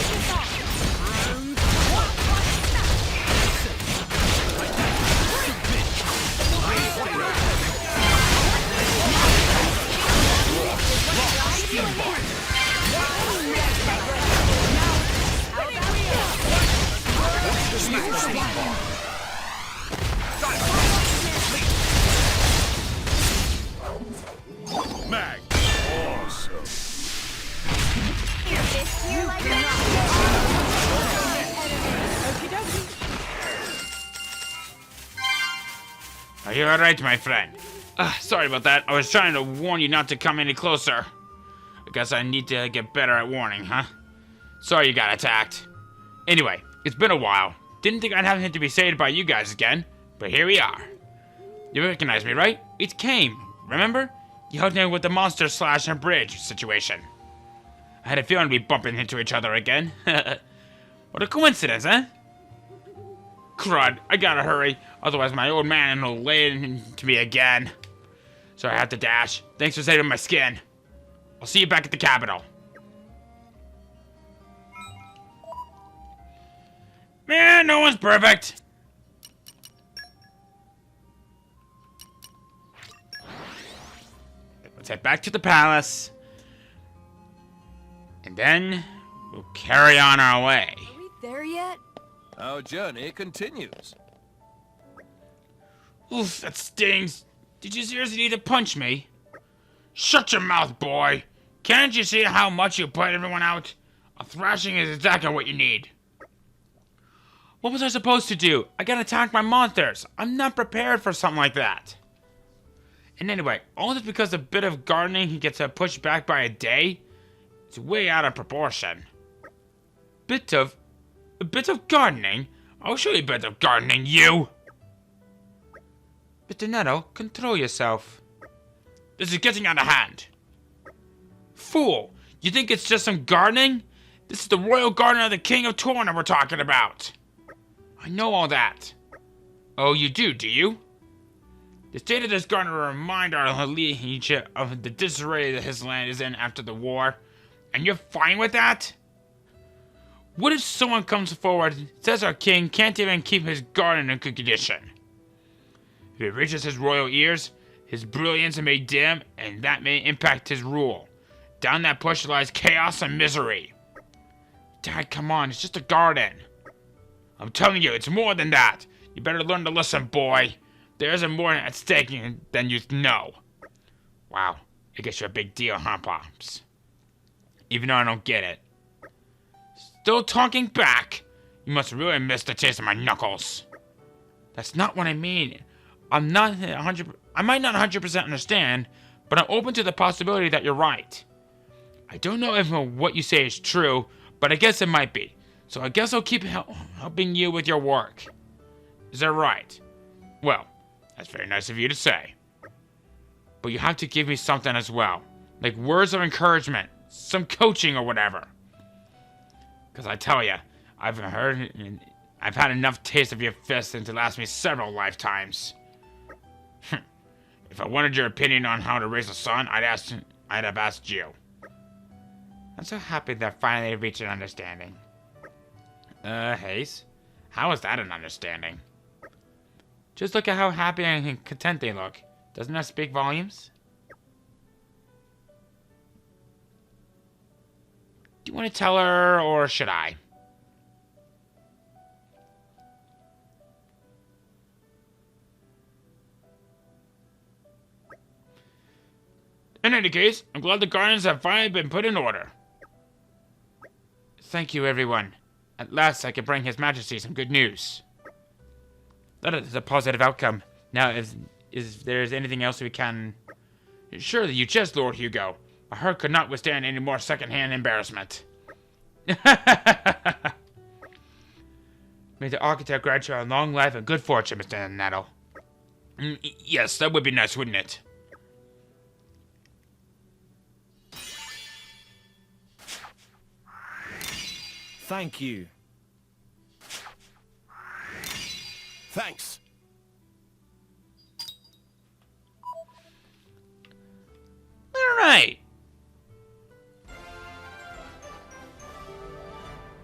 Mag. Awesome. Here like that. Okie dokie. Are you alright, my friend? Sorry about that. I was trying to warn you not to come any closer. I guess I need to get better at warning, huh? Sorry you got attacked. Anyway, it's been a while. Didn't think I'd have to be saved by you guys again, but here we are. You recognize me, right? It's Kame, remember? You helped me with the monster slash and bridge situation. had a feeling we'd be bumping into each other again. What a coincidence, huh? Crud, I gotta hurry, otherwise my old man will lay into me again. So I have to dash. Thanks for saving my skin. I'll see you back at the capital. Man, no one's perfect. Let's head back to the palace. And then we'll carry on our way. Are we there yet? Our journey continues. Oof, that stings. Did you seriously need to punch me? Shut your mouth, boy. Can't you see how much you put everyone out? A thrashing is exactly what you need. What was I supposed to do? I got attacked by monsters. I'm not prepared for something like that. And anyway, all this because a bit of gardening he gets pushed back by a day? It's way out of proportion. A bit of gardening? I'll show you a bit of gardening, you! Mr. Netto, control yourself. This is getting out of hand. Fool! You think it's just some gardening? This is the royal garden of the King of Torna we're talking about. I know all that. Oh, you do you? The state of this garden will remind our liege of the disarray that his land is in after the war. And you're fine with that? What if someone comes forward, says our king can't even keep his garden in good condition? If it reaches his royal ears, his brilliance may dim, and that may impact his rule. Down that push lies chaos and misery. Dad, come on, it's just a garden. I'm telling you, it's more than that. You better learn to listen, boy. There isn't more at stake than you know. Wow, I guess you're a big deal, huh, Pops? Even though I don't get it. Still talking back? You must really miss the taste of my knuckles. That's not what I mean. I might not 100% understand, but I'm open to the possibility that you're right. I don't know if what you say is true, but I guess it might be. So I guess I'll keep helping you with your work. Is that right? Well, that's very nice of you to say. But you have to give me something as well. Like words of encouragement, some coaching or whatever. Because I tell you, I've had enough taste of your fists to last me several lifetimes. If I wanted your opinion on how to raise a son, I'd have asked you. I'm so happy that I finally reached an understanding. Hayes? How is that an understanding? Just look at how happy and content they look. Doesn't that speak volumes? Do you want to tell her, or should I? In any case, I'm glad the gardens have finally been put in order. Thank you, everyone. At last I can bring His Majesty some good news. That is a positive outcome. Now, if there is anything else we can... Surely you jest, Lord Hugo. My heart could not withstand any more second-hand embarrassment. May the architect grant you a long life and good fortune, Mr. Nettle. Yes, that would be nice, wouldn't it? Thank you. Thanks. Alright.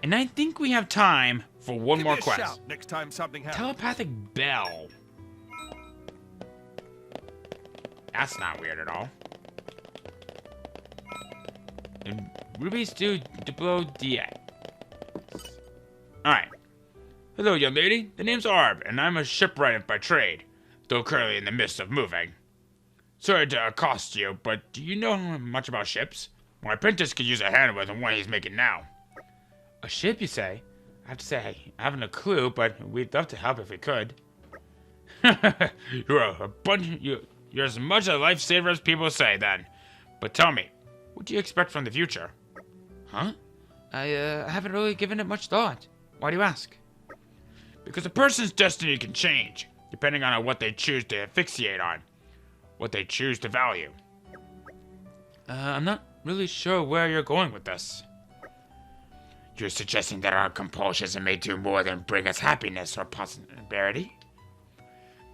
And I think we have time for one Give more me a quest. shout next time something happens. Telepathic bell. That's not weird at all. And Ruby's due to blow DA. Alright. Hello, young lady. The name's Arb, and I'm a shipwright by trade, though currently in the midst of moving. Sorry to accost you, but do you know much about ships? My apprentice could use a hand with the one he's making now. A ship, you say? I have to say, I haven't a clue, but we'd love to help if we could. You're as much a lifesaver as people say, then. But tell me, what do you expect from the future? Huh? I haven't really given it much thought. Why do you ask? Because a person's destiny can change, depending on what they choose to fixate on. What they choose to value. I'm not really sure where you're going with this. You're suggesting that our compulsions may do more than bring us happiness or prosperity?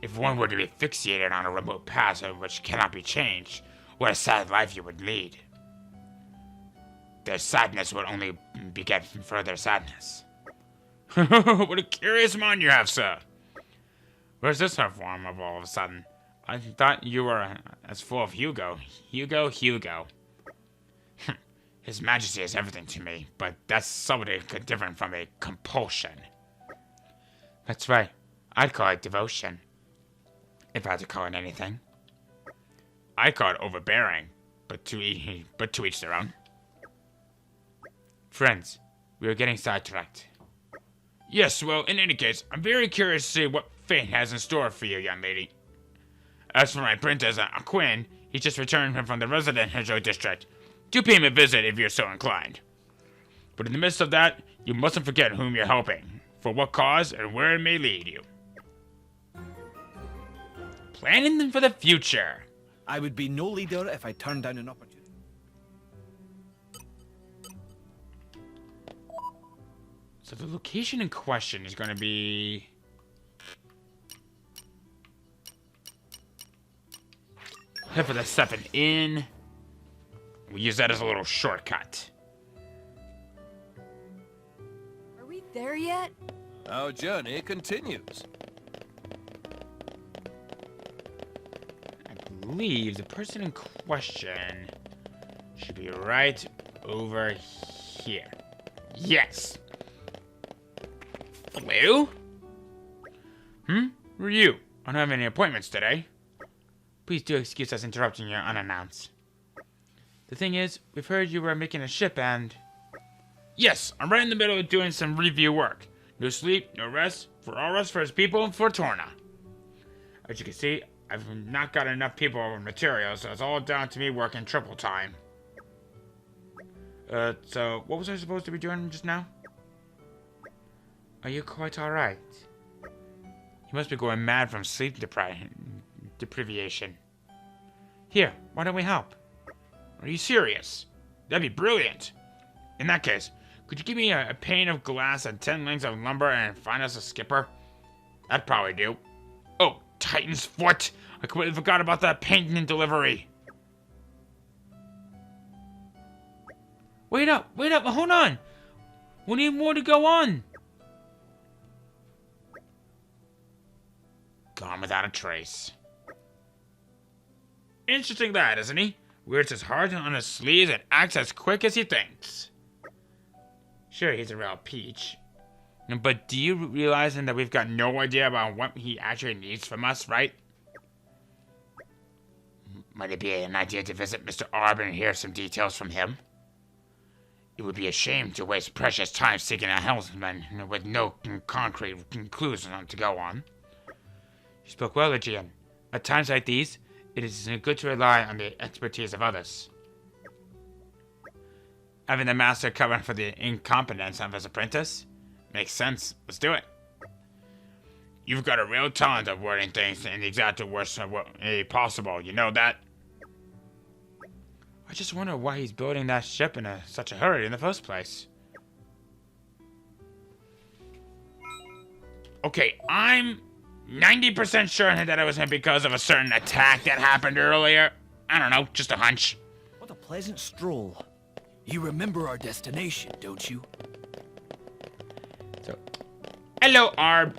If one were to be fixated on a remote past which cannot be changed, what a sad life you would lead. Their sadness would only beget further sadness. What a curious mind you have, sir. Where's this from of all of a sudden? I thought you were as full of Hugo. Hugo. His Majesty is everything to me, but that's something different from a compulsion. That's right. I'd call it devotion. If I had to call it anything. I call it overbearing, but to each their own. Friends, we are getting sidetracked. Yes, well, in any case, I'm very curious to see what fate has in store for you, young lady. As for my apprentice, Quinn, he's just returned from the residential district. Do pay him a visit if you're so inclined. But in the midst of that, you mustn't forget whom you're helping, for what cause, and where it may lead you. Planning for the future. I would be no leader if I turned down an opportunity. So the location in question is going to be... head for the 7 Inn. We'll use that as a little shortcut. Are we there yet? Our journey continues. I believe the person in question should be right over here. Yes. Hello? Who are you? I don't have any appointments today. Please do excuse us interrupting you unannounced. The thing is, we've heard you were making a ship and... Yes, I'm right in the middle of doing some review work. No sleep, no rest, for all rest for his people and for Torna. As you can see, I've not got enough people or materials, so it's all down to me working triple time. So, what was I supposed to be doing just now? Are you quite alright? You must be going mad from sleep deprivation. Here, why don't we help? Are you serious? That'd be brilliant. In that case, could you give me a pane of glass and 10 lengths of lumber and find us a skipper? That'd probably do. Oh, Titan's foot! I completely forgot about that painting and delivery. Wait up, hold on! We need more to go on! Gone without a trace. Interesting that, isn't he? Wears his heart on his sleeves and acts as quick as he thinks. Sure, he's a real peach. But do you realize that we've got no idea about what he actually needs from us, right? Might it be an idea to visit Mr. Arb and hear some details from him? It would be a shame to waste precious time seeking a helmsman with no concrete conclusion to go on. You spoke well, Aegean. At times like these, it is good to rely on the expertise of others. Having the master cover for the incompetence of his apprentice? Makes sense. Let's do it. You've got a real talent of wording things in the exact worst way possible. You know that? I just wonder why he's building that ship in such a hurry in the first place. Okay, I'm 90% sure that it was because of a certain attack that happened earlier. I don't know, just a hunch. What a pleasant stroll. You remember our destination, don't you? So, hello, Arb.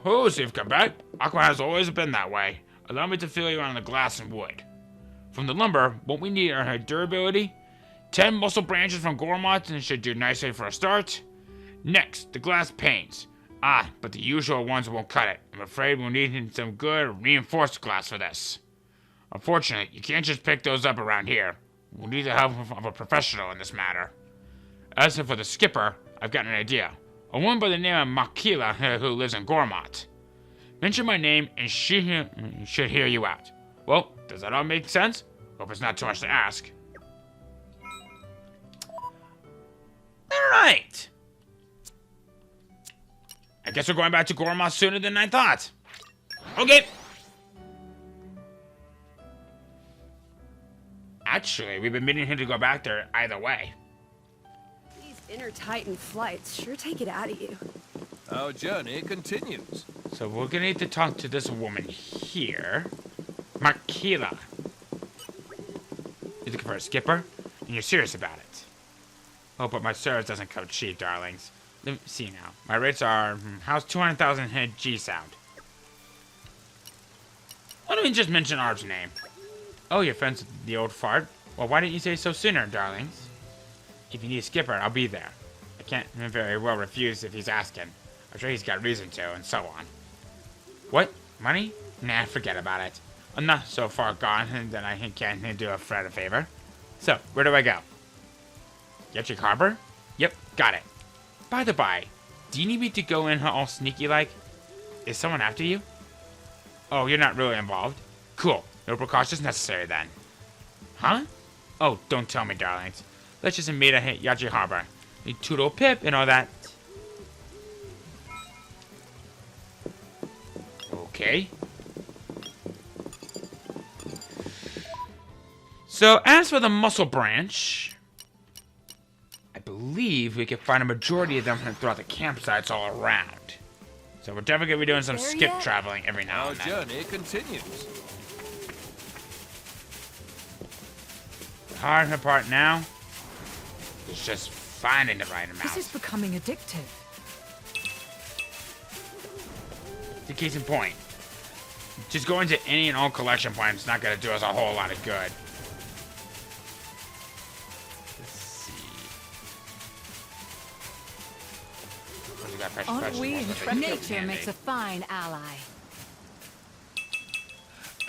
Oh, so you've come back. Aqua has always been that way. Allow me to fill you on the glass and wood. From the lumber, what we need are her durability. 10 muscle branches from Gormot and should do nicely for a start. Next, the glass panes. Ah, but the usual ones won't cut it. I'm afraid we'll need some good reinforced glass for this. Unfortunately, you can't just pick those up around here. We'll need the help of a professional in this matter. As for the skipper, I've got an idea. A woman by the name of Makila who lives in Gormot. Mention my name and she should hear you out. Well, does that all make sense? Hope it's not too much to ask. Alright. I guess we're going back to Gormot sooner than I thought. Okay. Actually, we've been meaning him to go back there either way. These inner Titan flights sure take it out of you. Our journey continues. So we're gonna need to talk to this woman here. Makila. You're looking for a skipper? And you're serious about it. Oh, but my service doesn't come cheap, darlings. Let me see now. My rates are... how's 200,000 head G-sound? Why don't we just mention Arb's name? Oh, you're friends with the old fart? Well, why didn't you say so sooner, darlings? If you need a skipper, I'll be there. I can't very well refuse if he's asking. I'm sure he's got reason to, and so on. What? Money? Nah, forget about it. I'm not so far gone that I can't do a Fred a favor. So, where do I go? Yachik Harbor? Yep, got it. By the by, do you need me to go in all sneaky like? Is someone after you? Oh, you're not really involved? Cool. No precautions necessary then. Huh? Oh, don't tell me, darlings. Let's just meet at Yachik Harbor. Need Toodle Pip and all that. Okay. So, as for the muscle branch, I believe we could find a majority of them throughout the campsites all around. So we're definitely going to be doing some There skip yet? traveling every now Our and then. journey continues. The hard part now is just finding the right amount. This is becoming addictive. The case in point. Just going to any and all collection points is not going to do us a whole lot of good. Let's see. What do we got? Pressure, Aren't pressure, we pressure, intrepid? pressure, Nature makes a fine ally.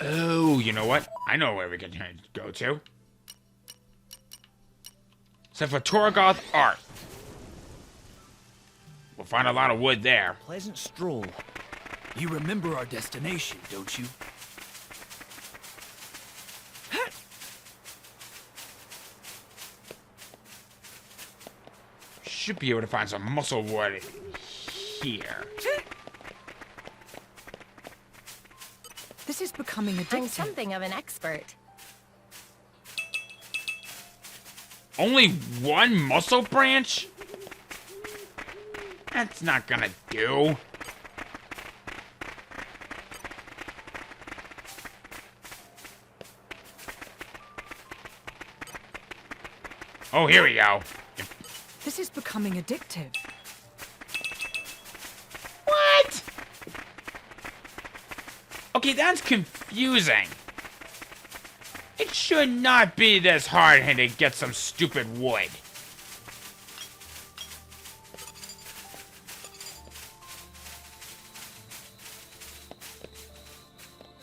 Oh, you know what? I know where we can go to. So for Torgoth Art. We'll find a lot of wood there. Pleasant stroll. You remember our destination, don't you? Should be able to find some muscle wood here. This is becoming I'm addictive. something of an expert. Only one muscle branch? That's not gonna do. Oh, here we go. This is becoming addictive. What? Okay, that's confusing. It should not be this hard to get some stupid wood.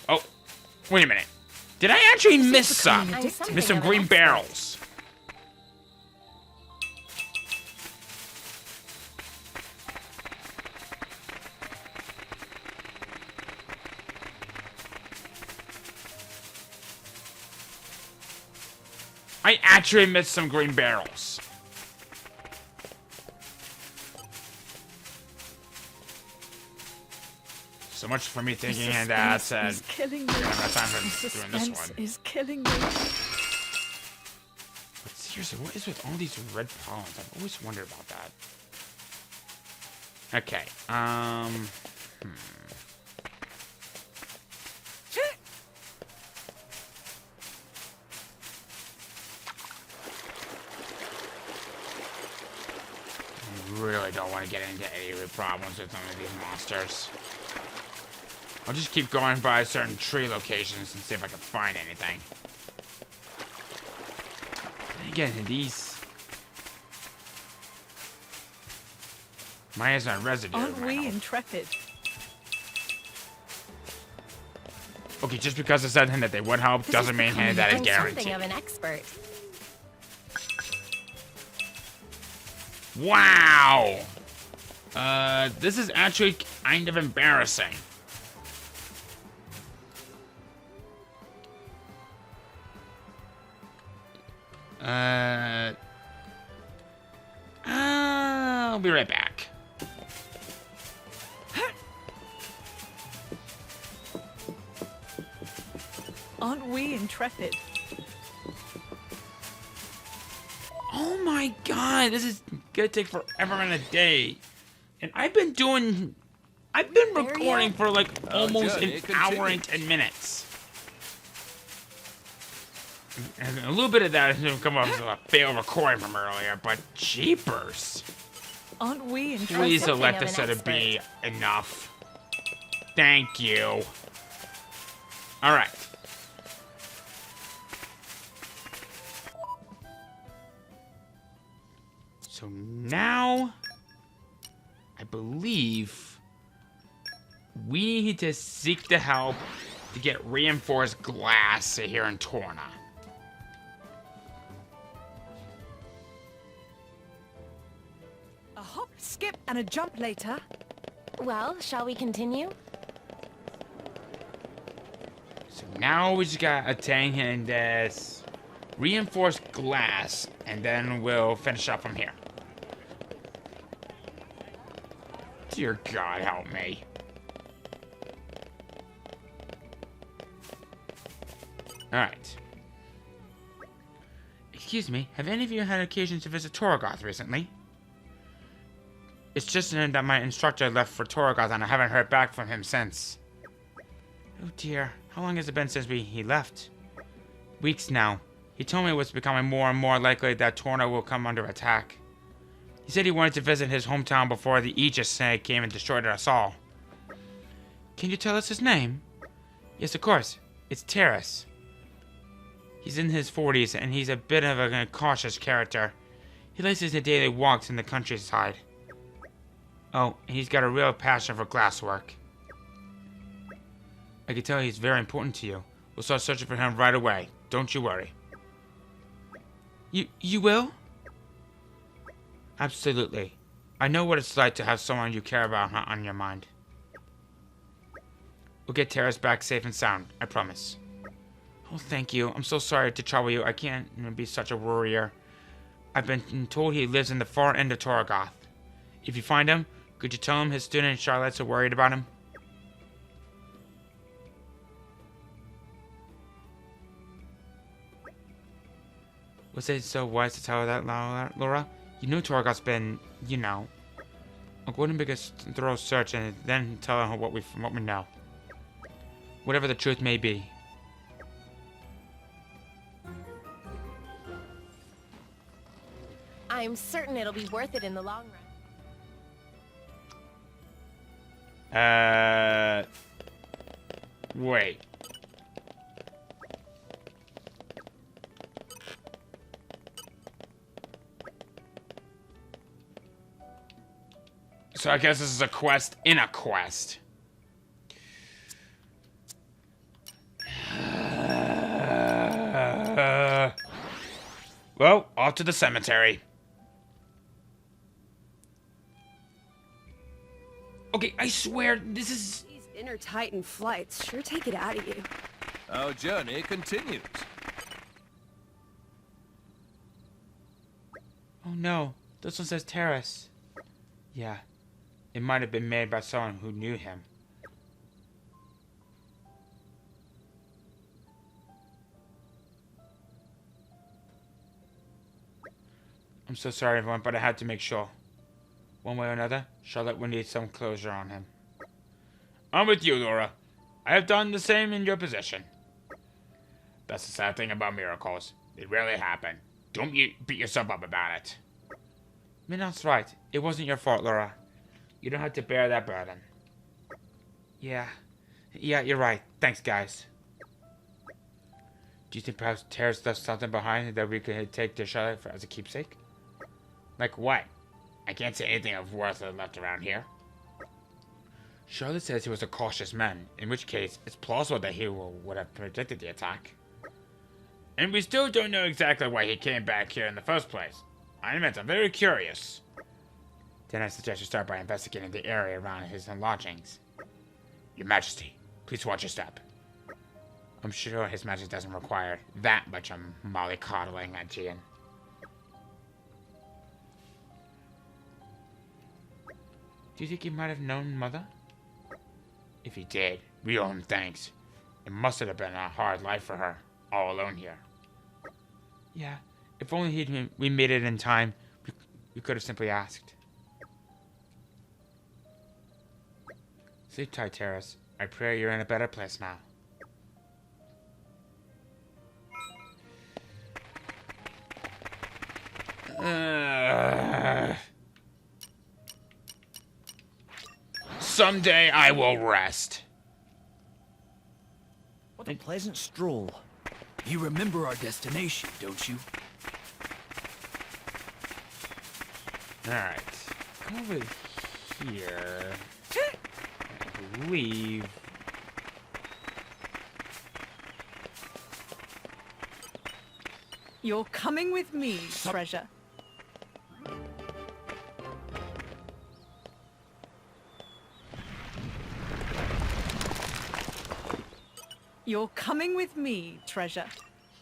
Oh, wait a minute. Did I actually miss some? becoming I'm something Miss some of an green expert. barrels. I actually missed some green barrels. So much for me thinking that Suspense is killing me. I don't have time The for doing this suspense one. is killing me. But seriously, what is with all these red pollens? I've always wondered about that. Okay, I really don't want to get into any problems with some of these monsters. I'll just keep going by certain tree locations and see if I can find anything. Again, these... Mine is on residue. Aren't we Rhino. intrepid? Okay, just because I said that they would help This doesn't is mean becoming- that is I'm guaranteed. something of an expert. Wow! This is actually kind of embarrassing. I'll be right back. Aren't we intrepid? Oh my god, this is gonna take forever and a day. And I've been recording for like almost an hour and 10 minutes. And a little bit of that is gonna come off as a failed recording from earlier, but jeepers. Aren't we in trouble? Please something let of this an sort of be expert. enough. Thank you. Alright. So now, I believe we need to seek the help to get reinforced glass here in Torna. A hop, skip, and a jump later. Well, shall we continue? So now we just gotta attain this reinforced glass, and then we'll finish up from here. Dear God, help me. Alright. Excuse me, have any of you had occasion to visit Torgoth recently? It's just that my instructor left for Torgoth and I haven't heard back from him since. Oh dear, how long has it been since he left? Weeks now. He told me it was becoming more and more likely that Torna will come under attack. He said he wanted to visit his hometown before the Aegis snake came and destroyed us all. Can you tell us his name? Yes, of course. It's Terrace. He's in his 40s and he's a bit of a cautious character. He likes his daily walks in the countryside. Oh, and he's got a real passion for glasswork. I can tell he's very important to you. We'll start searching for him right away. Don't you worry. You will? Absolutely. I know what it's like to have someone you care about on your mind. We'll get Terrace back safe and sound, I promise. Oh, thank you. I'm so sorry to trouble you. I can't be such a worrier. I've been told he lives in the far end of Torgoth. If you find him, could you tell him his student Charlotte's are worried about him? Was it so wise to tell her that, Laura? You know Torgoth's been, you know. I'll go ahead and make a thorough search and then tell her what we know. Whatever the truth may be. I'm certain it'll be worth it in the long run. Wait. So I guess this is a quest in a quest. Well, off to the cemetery. Okay, I swear, this is... These inner Titan flights sure take it out of you. Our journey continues. Oh no, this one says Terrace. Yeah, it might have been made by someone who knew him. I'm so sorry, everyone, but I had to make sure. One way or another, Charlotte will need some closure on him. I'm with you, Laura. I have done the same in your position. That's the sad thing about miracles. They rarely happen. Don't beat yourself up about it. Minot's right. It wasn't your fault, Laura. You don't have to bear that burden. Yeah, you're right. Thanks, guys. Do you think perhaps Terrace left something behind that we could take to Charlotte as a keepsake? Like what? I can't say anything of worth left around here. Charlotte says he was a cautious man, in which case it's plausible that he would have predicted the attack. And we still don't know exactly why he came back here in the first place. I admit I'm very curious. Then I suggest you start by investigating the area around his lodgings. Your Majesty, please watch your step. I'm sure His Majesty doesn't require that much mollycoddling at Gian. Do you think he might have known Mother? If he did, we owe him thanks. It must have been a hard life for her, all alone here. Yeah, If only we made it in time, we could have simply asked. Sleep tight, Terrace. I pray you're in a better place now. Someday I will rest. What a pleasant stroll. You remember our destination, don't you? Alright. Come over here. I believe. You're coming with me, treasure. You're coming with me, treasure.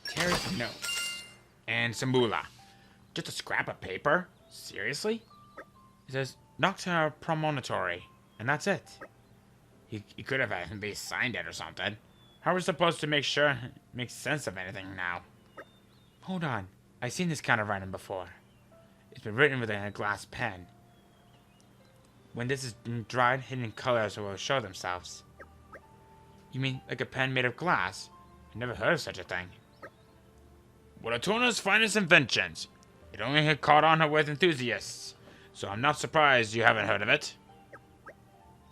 Terrace notes. And some moolah. Just a scrap of paper? Seriously? It says Nocta Promontory. And that's it. He could have at least signed it or something. How are we supposed to make sense of anything now? Hold on. I've seen this kind of writing before. It's been written with a glass pen. When this is dried, hidden colors will show themselves. You mean like a pen made of glass? I never heard of such a thing. One of Torna's finest inventions. It only had caught on with enthusiasts, so I'm not surprised you haven't heard of it.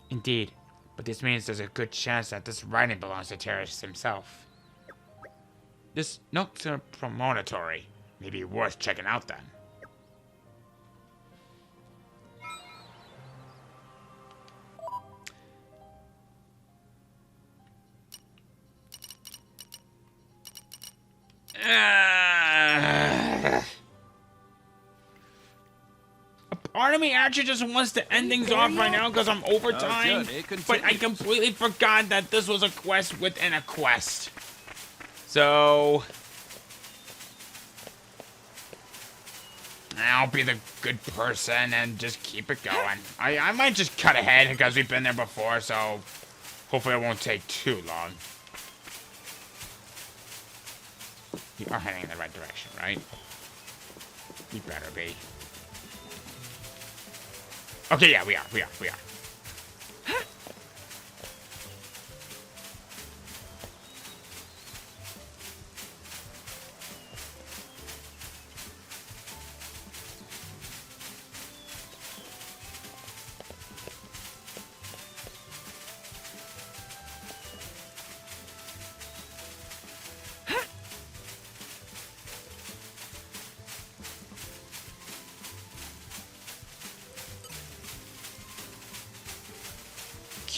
Indeed, but this means there's a good chance that this writing belongs to Terrace himself. This Nocta Promontory may be worth checking out then. A part of me actually just wants to end things off right now because I'm overtime, but I completely forgot that this was a quest within a quest. So I'll be the good person and just keep it going. I might just cut ahead because we've been there before, so hopefully it won't take too long. We are heading in the right direction, right? We better be. Okay, yeah, we are.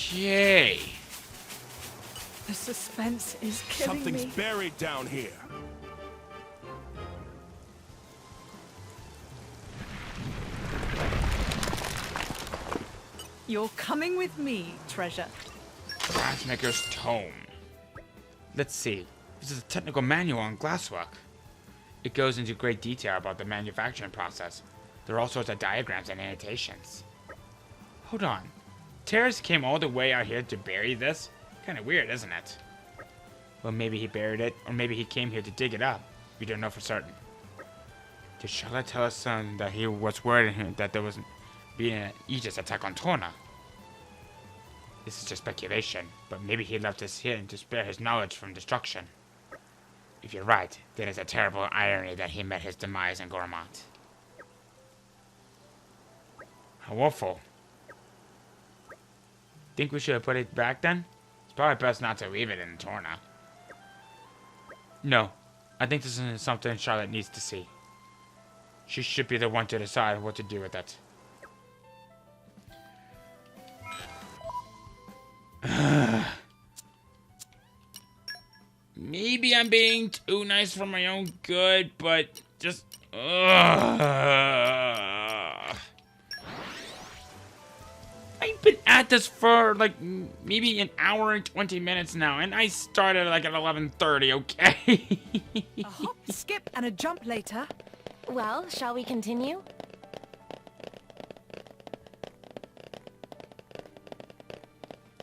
Okay. The suspense is killing Something's me. buried down here. You're coming with me, treasure. Glassmaker's Tome. Let's see. This is a technical manual on glasswork. It goes into great detail about the manufacturing process. There are all sorts of diagrams and annotations. Hold on. Terrace came all the way out here to bury this? Kinda weird, isn't it? Well, maybe he buried it, or maybe he came here to dig it up. We don't know for certain. Did Charlotte tell us that he was worried that there was being an Aegis attack on Torna? This is just speculation, but maybe he left us here to spare his knowledge from destruction. If you're right, then it's a terrible irony that he met his demise in Gormont. How awful. Think we should have put it back then? It's probably best not to leave it in Torna. No, I think this is something Charlotte needs to see. She should be the one to decide what to do with it. Maybe I'm being too nice for my own good, but just... I've been at this for like maybe an hour and 20 minutes now, and I started like at 11:30, okay? A hop, skip, and a jump later. Well, shall we continue?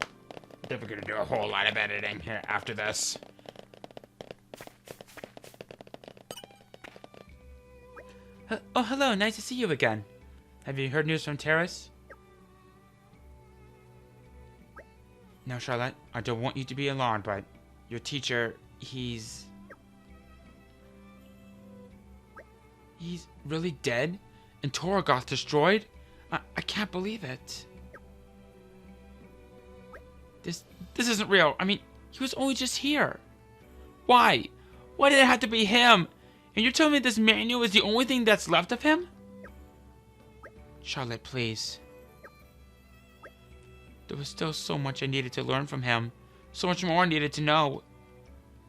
I think we're gonna do a whole lot of editing here after this. Oh, hello. Nice to see you again. Have you heard news from Terrace? No, Charlotte. I don't want you to be alarmed, but your teacher, he's really dead? And Torna got destroyed? I can't believe it. This isn't real. I mean, he was only just here. Why? Why did it have to be him? And you're telling me this manual is the only thing that's left of him? Charlotte, please. There was still so much I needed to learn from him. So much more I needed to know.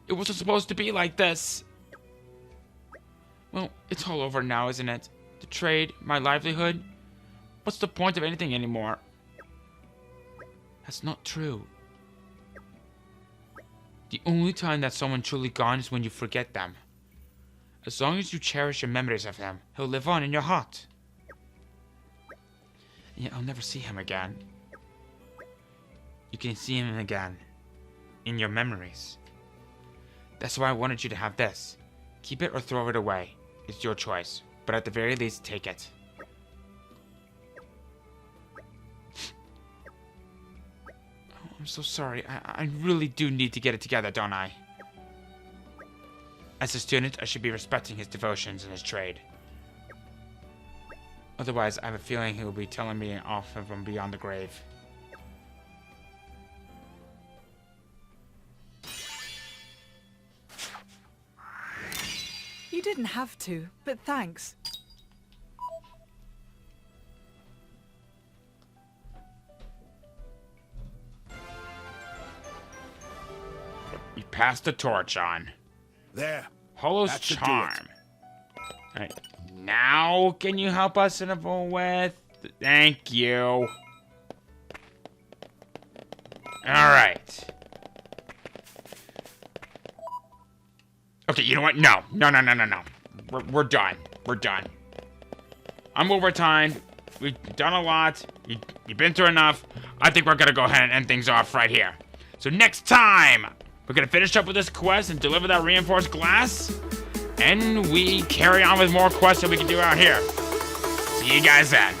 It wasn't supposed to be like this. Well, it's all over now, isn't it? The trade, my livelihood. What's the point of anything anymore? That's not true. The only time that someone truly gone is when you forget them. As long as you cherish your memories of him, he'll live on in your heart. And yet I'll never see him again. You can see him again. In your memories. That's why I wanted you to have this. Keep it or throw it away. It's your choice. But at the very least, take it. Oh, I'm so sorry. I really do need to get it together, don't I? As a student, I should be respecting his devotions and his trade. Otherwise, I have a feeling he will be telling me off from beyond the grave. You didn't have to, but thanks. We passed the torch on. There. Hollow's That should do charm. Alright. Now, can you help us in a full with? Thank you. Alright. Okay, you know what? No. We're done. We're done. I'm overtime. We've done a lot. You've been through enough. I think we're gonna go ahead and end things off right here. So next time, we're gonna finish up with this quest and deliver that reinforced glass. And we carry on with more quests that we can do out here. See you guys then.